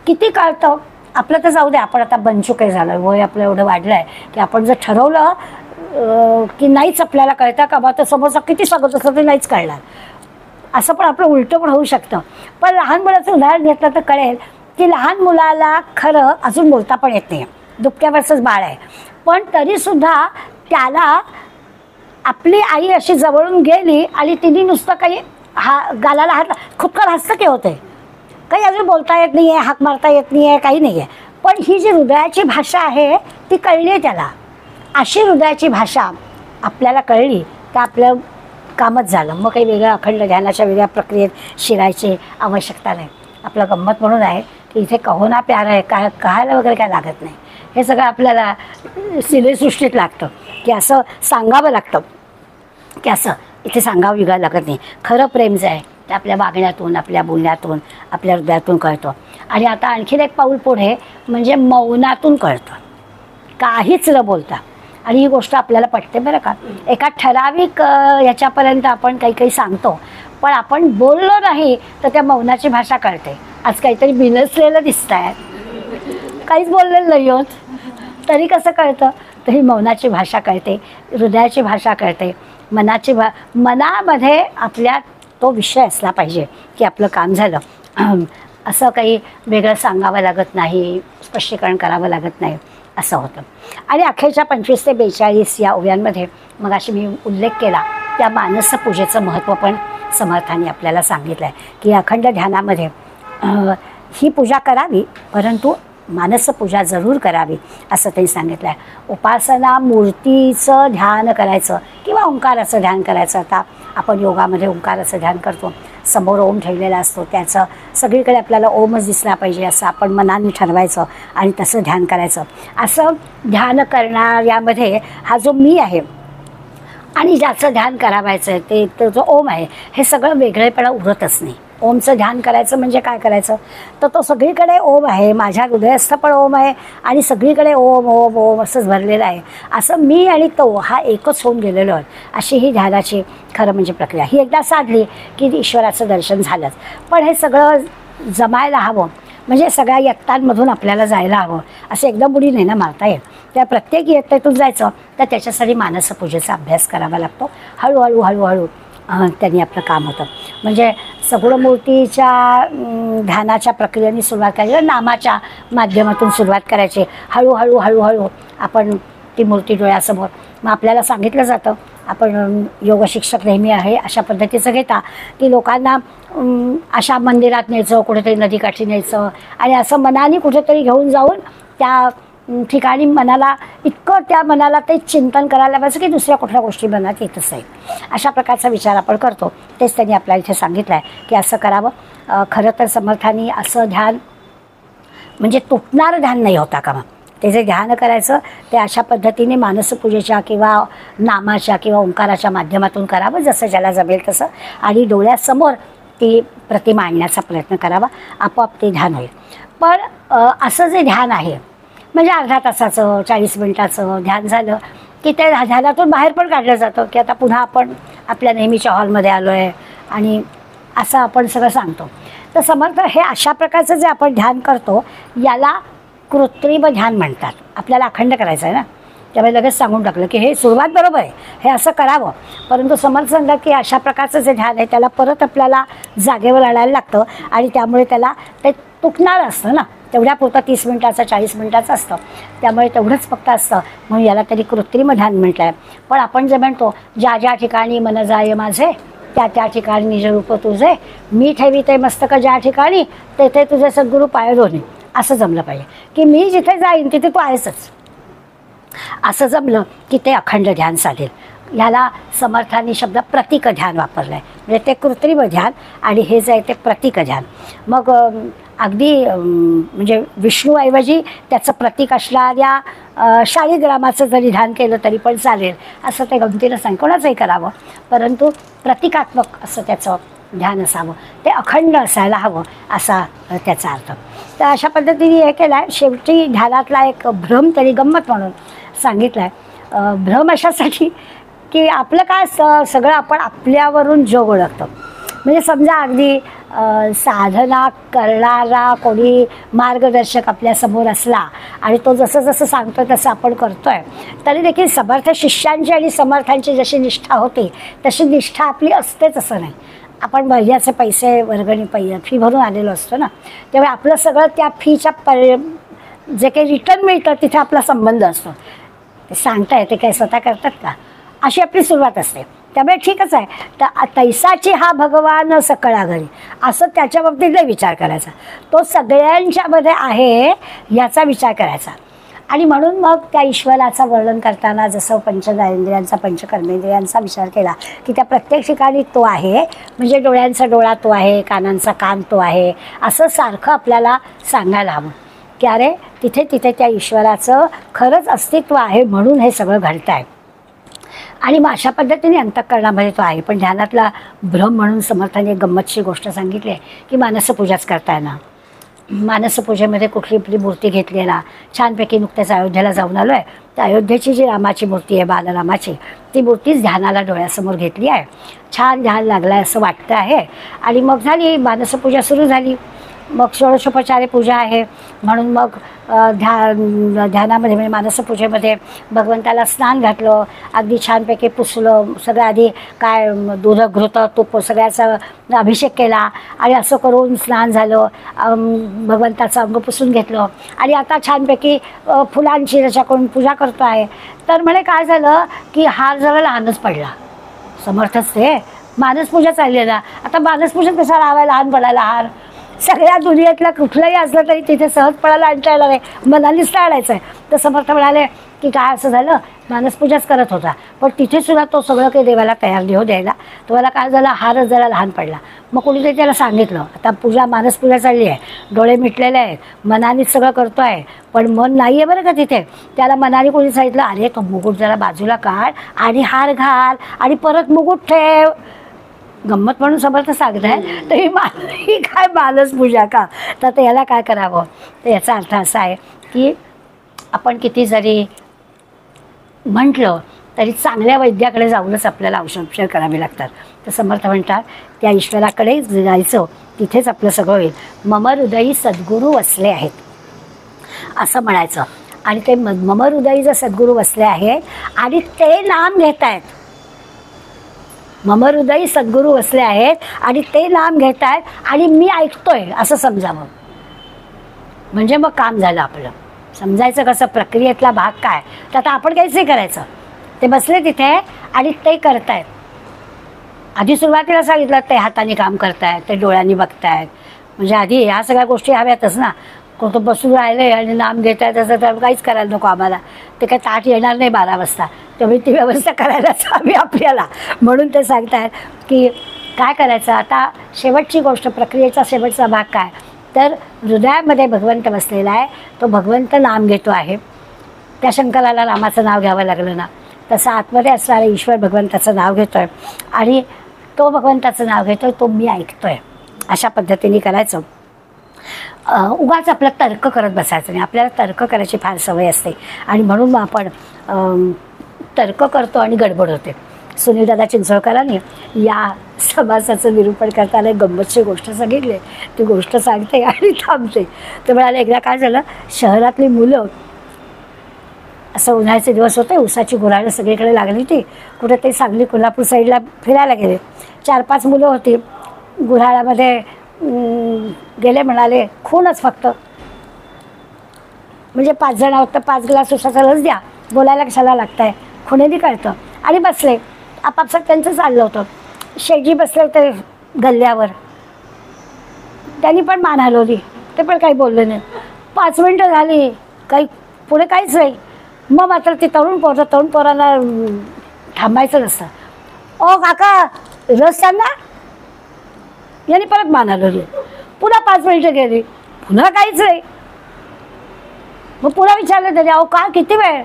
S1: किती कळतं आपलं तर जाऊ दे, आपण आता बनचुके झालं, वय आपलं एवढं वाढलं आहे की आपण जर ठरवलं की नाहीच आपल्याला कळतं का बा, तर समोरचा किती सांगत असलं ते नाहीच कळणार, असं पण आपलं उलटं पण होऊ शकतं. पण लहान मुलाचं उदाहरण घेतलं तर कळेल की लहान मुलाला खरं अजून बोलता पण येत नाही, दुबक्यावरचंच बाळ आहे, पण तरीसुद्धा त्याला आपली आई अशी जवळून गेली आणि तिने नुसतं काही गालाला हात खुदकर हसतं की होते, काही अजून बोलता येत नाही आहे, हाक मारता येत नाही आहे, काही नाही आहे, पण ही जी हृदयाची भाषा आहे ती कळली आहे त्याला. अशी हृदयाची भाषा आपल्याला कळली तर आपलं कामच झालं. मग काही वेगळं अखंड ध्यानाच्या वेगळ्या प्रक्रियेत शिरायची आवश्यकता नाही. आपलं गंमत म्हणून आहे की इथे कहो ना प्यार आहे, काय कहायला वगैरे काय लागत नाही. हे सगळं आपल्याला सिनेसृष्टीत लागतं की असं सांगावं लागतं, की असं इथे सांगावं विगावं लागत नाही. खरं प्रेम जे आहे ते आपल्या वागण्यातून, आपल्या बोलण्यातून, आपल्या हृदयातून कळतं. आणि आता आणखीन एक पाऊल पुढे म्हणजे मौनातून कळतं, काहीच न बोलता. आणि ही गोष्ट आपल्याला पटते बरं का. एका ठराविक याच्यापर्यंत आपण काही काही सांगतो, पण आपण बोललो नाही तर त्या मौनाची भाषा कळते. आज काहीतरी बिनसलेलं दिसत आहे, काहीच बोललेलं नाही होत, तरी कसं कळतं, तर ही मौनाची भाषा कळते, हृदयाची भाषा कळते, मनामध्ये आपल्या तो विषय असला पाहिजे की आपलं काम झालं. असं काही वेगळं सांगावं लागत नाही, स्पष्टीकरण करावं लागत नाही, असं होतं. आणि अखेरच्या 25 ते 42 या ओव्यांमध्ये मग अशी मी उल्लेख केला त्या मानसपूजेचं महत्त्व पण समर्थांनी आपल्याला सांगितलं आहे की अखंड ध्यानामध्ये ही पूजा करावी, परंतु मानसपूजा जरूर करावी असं त्यांनी सांगितलं आहे. उपासना मूर्तीचं ध्यान करायचं किंवा ओंकाराचं ध्यान करायचं. आता आपण योगामध्ये ओंकाराचं ध्यान करतो, समोर ओम ठेवलेला असतो, त्याचं सगळीकडे आपल्याला ओमच दिसला पाहिजे असं आपण मनाने ठरवायचं आणि तसं ध्यान करायचं. असं ध्यान करणाऱ्यामध्ये हा जो मी आहे आणि ज्याचं ध्यान करावायचं आहे ते तो जो ओम आहे, हे सगळं वेगळेपणा उरतच नाही. ओमचं ध्यान करायचं म्हणजे काय करायचं, तर तो सगळीकडे ओम आहे, माझ्या हृदयस्थ पण ओम आहे आणि सगळीकडे ओम ओम ओम असंच भरलेलं आहे. असं मी आणि तो हा एकच होऊन गेलेलो आहे. अशी ही ध्यानाची खरं म्हणजे प्रक्रिया. ही एकदा साधली की ईश्वराचं दर्शन झालंच. पण हे सगळं जमायला हवं, म्हणजे सगळ्या इयत्तांमधून आपल्याला जायला हवं. असं एकदम बुडी नाही ना मारता येत. त्या प्रत्येक इयत्तेतून जायचं तर त्याच्यासाठी मानसपूजेचा अभ्यास करावा लागतो. हळूहळू हळूहळू त्यांनी आपलं काम होतं. म्हणजे सगुण मूर्तीच्या ध्यानाच्या प्रक्रियेने सुरुवात करायची, नामाच्या माध्यमातून सुरुवात करायची. हळूहळू हळूहळू आपण ती मूर्ती डोळ्यासमोर. मग आपल्याला सांगितलं जातं आपण योग शिक्षक नेहमी आहे अशा पद्धतीचं घेता की लोकांना अशा मंदिरात न्यायचं, कुठेतरी नदीकाठी न्यायचं आणि असं मनाने कुठेतरी घेऊन जाऊन त्या ठिकाणी मनाला इतकं त्या मनाला ते चिंतन करायला पाहिजे की दुसऱ्या कुठल्या गोष्टी मनात येतच नाही. अशा प्रकारचा विचार आपण करतो. तेच त्यांनी आपल्याला इथे सांगितलं आहे की असं करावं. खरं तर समर्थांनी असं ध्यान म्हणजे तुटणारं ध्यान नाही होता कामा. ते जे ध्यान करायचं ते अशा पद्धतीने मानसपूजेच्या किंवा नामाच्या किंवा ओंकाराच्या माध्यमातून करावं, जसं ज्याला जमेल तसं, आणि डोळ्यासमोर ती प्रतिमा आणण्याचा प्रयत्न करावा. आपोआप ते ध्यान होईल. पण असं जे ध्यान आहे म्हणजे अर्धा तासाचं 40 मिनिटाचं ध्यान झालं की ते ध्यानातून बाहेर पण काढलं जातं की आता पुन्हा आपण आपल्या नेहमीच्या हॉलमध्ये आलो आहे आणि असं आपण सगळं सांगतो. तर समर्थ हे अशा प्रकारचं जे आपण ध्यान करतो याला कृत्रिम ध्यान म्हणतात. आपल्याला अखंड करायचं आहे ना, त्यामुळे लगेच सांगून टाकलं की हे सुरुवात बरोबर आहे, हे असं करावं. परंतु समर्थ सांगतात की अशा प्रकारचं जे ध्यान आहे त्याला परत आपल्याला जागेवर आणायला लागतं आणि त्यामुळे त्याला ते तुटणार असतं ना, तेवढ्यापुरतं 30 मिनिटाचं 40 मिनिटाचं असतं, त्यामुळे तेवढंच फक्त असतं. म्हणून याला तरी कृत्रिम ध्यान म्हटलं आहे. पण आपण जे म्हणतो ज्या ज्या ठिकाणी मन जाय माझे त्या त्या ठिकाणी निज रूप तुझे, मी ठेवी ते मस्तक ज्या ठिकाणी तेथे तुझे सद्गुरू पाय दोन्ही, असं जमलं पाहिजे की मी जिथे जाईन तिथे तू आहेसच. असं जमलं की ते अखंड ध्यान साधेल. ह्याला समर्थांनी शब्द प्रतीक ध्यान वापरलं आहे. म्हणजे ते कृत्रिम ध्यान आणि हे जे आहे ते प्रतीक ध्यान. मग अगदी म्हणजे विष्णूऐवजी त्याचं प्रतीक असणाऱ्या शाळीग्रामाचं जरी ध्यान केलं तरी पण चालेल, असं ते गमतीनं सांग कोणाचंही करावं. परंतु प्रतिकात्मक असं त्याचं ध्यान असावं, ते अखंड असायला हवं असा त्याचा अर्थ. तर अशा पद्धतीने हे केलं आहे. शेवटी ध्यानातला एक भ्रम तरी गंमत म्हणून सांगितलं आहे. भ्रम अशासाठी की आपलं काय सगळं आपण आपल्यावरून जग ओळखतो. म्हणजे समजा अगदी साधना करणारा कोणी मार्गदर्शक आपल्यासमोर असला आणि तो जसं जसं सांगतो तसं आपण करतो आहे, तरी देखील समर्थ शिष्यांची आणि समर्थांची जशी निष्ठा होती तशी निष्ठा आपली असतेच असं नाही. आपण महिन्याचे पैसे वर्गणी फी भरून आलेलो असतो ना, त्यामुळे आपलं सगळं त्या फीच्या जे काही रिटर्न मिळतं तिथे आपला संबंध असतो. ते सांगता येते काय स्वतः करतात का, अशी आपली सुरुवात असते. त्यामुळे ठीकच आहे. तर तैसाची हा भगवान सकळा घरी असं त्याच्या बाबतीत नाही विचार करायचा, तो सगळ्यांच्यामध्ये आहे याचा विचार करायचा. आणि म्हणून मग त्या ईश्वराचं वर्णन करताना जसं पंचज्ञानेंद्रियांचा पंचकर्मेंद्रियांचा विचार केला की त्या प्रत्येक ठिकाणी तो आहे. म्हणजे डोळ्यांचा डोळा तो आहे, कानांचा कान तो आहे, असं सारखं आपल्याला सांगायला हवं की अरे तिथे तिथे त्या ईश्वराचं खरंच अस्तित्व आहे म्हणून हे सगळं घडतं आहे. आणि मग अशा पद्धतीने अंतःकरणामध्ये तो आहे. पण ध्यानातला भ्रम म्हणून समर्थाने एक गंमतची गोष्ट सांगितली आहे की मानसपूजाच करताय ना, मानसपूजेमध्ये कुठली आपली मूर्ती घेतली आहे ना, छानपैकी नुकत्याच अयोध्येला जाऊन आलो आहे, तर अयोध्येची जी रामाची मूर्ती आहे बालरामाची, ती मूर्तीच ध्यानाला डोळ्यासमोर घेतली आहे. छान ध्यान लागलं आहे असं वाटतं आहे. आणि मग झाली मानसपूजा सुरू झाली. मग षोडशोपचारे पूजा आहे म्हणून मग ध्यानामध्ये म्हणजे मानसपूजेमध्ये भगवंताला स्नान घातलं, अगदी छानपैकी पुसलं सगळं. आधी काय दूध घृत तूप सगळ्याचा अभिषेक केला आणि असं करून स्नान झालं, भगवंताचं अंग पुसून घेतलं आणि आता छानपैकी फुलांची त्याच्याकडून पूजा करतो आहे. तर म्हणे काय झालं की हार जरा लहानच पडला. समर्थच ते मानसपूजा चालली आहे ना, आता मानसपूजेत कसा लावायला लहान पडायला हार, सगळ्या दुनियेतला कुठलंही असलं तरी तिथे सहजपणाला आणता येणार आहे, मनानेच टाळायचं आहे. तर समर्थ म्हणाले की काय असं झालं, मानसपूजाच करत होता पण तिथे सुद्धा तो सगळं काही देवाला तयार नाही हो द्यायला, तुम्हाला काय झालं हारच जरा लहान पडला. मग कोणीतरी त्याला सांगितलं आता पूजा मानसपूजा चालली आहे, डोळे मिटलेले आहेत, मनानेच सगळं करतो आहे पण मन नाही आहे बरं का तिथे. त्याला मनाने कोणी सांगितलं अरे तो मुकुट जरा बाजूला काढ आणि हार घाल आणि परत मुकुट ठेव. गंमत म्हणून समर्थ सांगत आहे तरी ही काय मानसपूजा का. तर याला काय करावं, तर याचा अर्थ असा आहे की आपण किती जरी म्हटलं तरी चांगल्या वैद्याकडे जाऊनच आपल्याला औषधोपचार करावे लागतात. तर समर्थ म्हणतात त्या ईश्वराकडे जायचं, तिथेच आपलं सगळं होईल. मम हृदयी सद्गुरू वसले आहेत असं म्हणायचं. आणि ते मम हृदयी जर सद्गुरू वसले आहेत आणि ते नाम घेत आहेत, मम हृदयी सद्गुरू वसले आहेत आणि ते नाम घेत आहेत आणि मी ऐकतोय असं समजावं. म्हणजे मग काम झालं आपलं. समजायचं कसं, प्रक्रियेतला भाग काय, तर आता आपण काहीच नाही करायचं. ते बसले तिथे आणि ते करतायत. आधी सुरुवातीला सांगितलं ते हाताने काम करतायत, ते डोळ्यांनी बघतायत. म्हणजे आधी ह्या सगळ्या गोष्टी हव्यातच ना. कोणतं बसून राहिले आणि नाम घेत आहे तसं तर काहीच करायला नको आम्हाला. ते काय ताट येणार नाही 12 वाजता, त्यामुळे ती व्यवस्था करायलाच हवी आपल्याला. म्हणून ते सांगतायत की काय करायचं आता. शेवटची गोष्ट, प्रक्रियेचा शेवटचा भाग काय, तर हृदयामध्ये भगवंत बसलेला आहे. तो भगवंत नाम घेतो आहे. त्या शंकराला रामाचं नाव घ्यावं लागलं ना, तसं आतमध्ये असणारं ईश्वर भगवंताचं नाव घेतो आहे आणि तो भगवंताचं नाव घेतो आहे, तो मी ऐकतो आहे. अशा पद्धतीने करायचं. उगाच आपलं तर्क करत बसायचं नाही. आपल्याला तर्क करायची फार सवय असते आणि म्हणून मग आपण तर्क करतो आणि गडबड होते. सुनीलदादा चिंचोळकरांनी या समासाचं निरूपण करताना एक गंमतची गोष्ट सांगितली. ती गोष्ट सांगते आणि थांबते. ते म्हणाले, एकदा काय झालं, शहरातली मुलं, असं उन्हाळ्याचे दिवस होते, ऊसाची गुऱ्हाळं सगळीकडे लागली होती. कुठे ते सांगली कोल्हापूर साईडला फिरायला गेले. 4-5 मुलं होती. गुऱ्हाळामध्ये गेले, म्हणाले खूनच फक्त, म्हणजे 5 जण आहोत तर 5 ग्लास ऊसाचा रस द्या, बोलायला कशाला लागतंय, खुणेनी कळतं. आणि बसले. आपापसात त्यांचं चाललं होतं. शेटजी बसले होते गल्ल्यावर. त्यांनी पण मान हलवली, ते पण काही बोलले नाही. 5 मिनटं झाली, काही पुढे काहीच नाही. मग मात्र ती तरुण पोरांना थांबायचं नसतं. ओ काका, रस त्यांना. यांनी परत मान हलवली. पुन्हा 5 मिनिटं गेली, पुन्हा काहीच नाही. मग पुन्हा विचारलं तरी, अहो का, किती वेळ.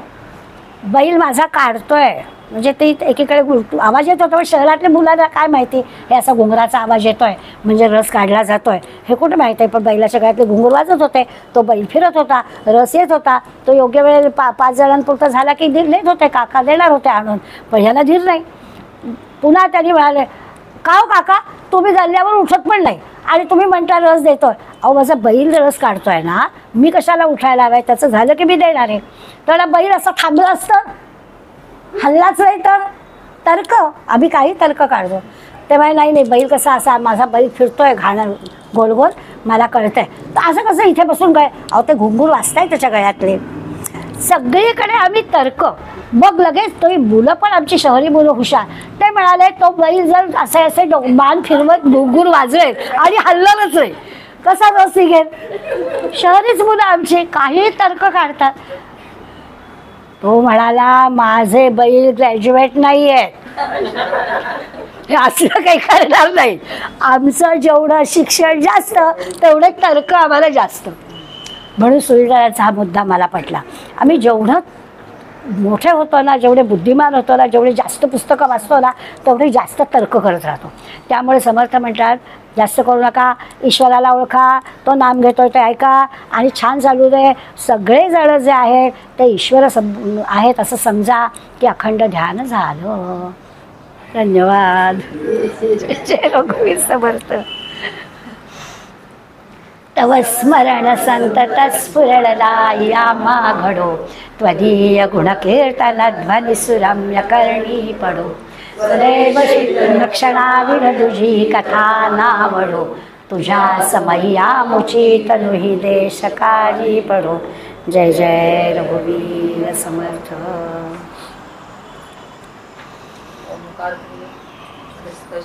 S1: बैल माझा काढतोय. म्हणजे ते एकीकडे आवाज येत होता, पण शहरातल्या मुलांना काय माहिती हे असा घुंगराचा आवाज येतोय म्हणजे रस काढला जातोय हे कुठं माहिती आहे. पण बैलाच्या गळ्यातले घुंगूर वाजत होते, तो बैल फिरत होता, रस येत होता. तो योग्य वेळेला 5 जणांपुरता झाला की धीर देत होते. काका देणार होते आणून, पण ह्याला धीर नाही. पुन्हा त्यांनी म्हणाले, का हो काका, तुम्ही गल्ल्यावर उठत पण नाही आणि तुम्ही म्हणता रस देतोय. अहो माझा बैल रस काढतोय ना, मी कशाला उठायला हवाय, त्याचं झालं की मी देणार आहे. तर बैल असं थांबलं असतं, हल्लाच नाही तर तर्क, आम्ही काही तर्क काढतो. तेव्हा नाही बैल कसा असा, माझा बैल फिरतोय घाणं गोल गोल, मला कळतंय. तर असं कसं इथे बसून काय, अहो ते घुंगूर वाजताय त्याच्या गळ्यातले. सगळीकडे आम्ही तर्क. मग लगेच तो मुलं पण आमची शहरी मुलं हुशार. ते म्हणाले, तो बैल जर असे मान फिरवत घुंगूर वाजवेल आणि हल्ललच नाही, कसा रस निघेल. शहरीच मुलं आमची काही तर्क काढतात. तो म्हणाला, माझे बैल ग्रॅज्युएट नाही आहेत, हे असलं काही करणार नाही. आमचं जेवढं शिक्षण जास्त तेवढे तर्क आम्हाला जास्त. म्हणून सुनीलदादांचा हा मुद्दा मला पटला. आम्ही जेवढं मोठे होतो ना, जेवढे बुद्धिमान होतो ना, जेवढे जास्त पुस्तकं वाचतो ना, तेवढे जास्त तर्क करत राहतो. त्यामुळे समर्थ म्हणतात, जास्त करू नका, ईश्वराला ओळखा, तो नाम घेतोय ते ऐका आणि छान चालू दे. सगळेजण जे आहेत ते ईश्वर आहेत असं समजा की अखंड ध्यान झालं. धन्यवाद. जय रघुवीर समर्थ. तव स्मरण संतत स्फुरला मा घडो, त्वदीय गुणकीर्तन ध्वनिसुरम्य करणी पडो. सदैव क्षणा विरदुजी कथा नावडो, तुझ्या समय्या मुची तनुही देशकारी पडो. जय जय रघुवीर समर्थ.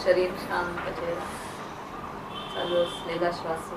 S2: शरीर शांत, चालू असलेला श्वास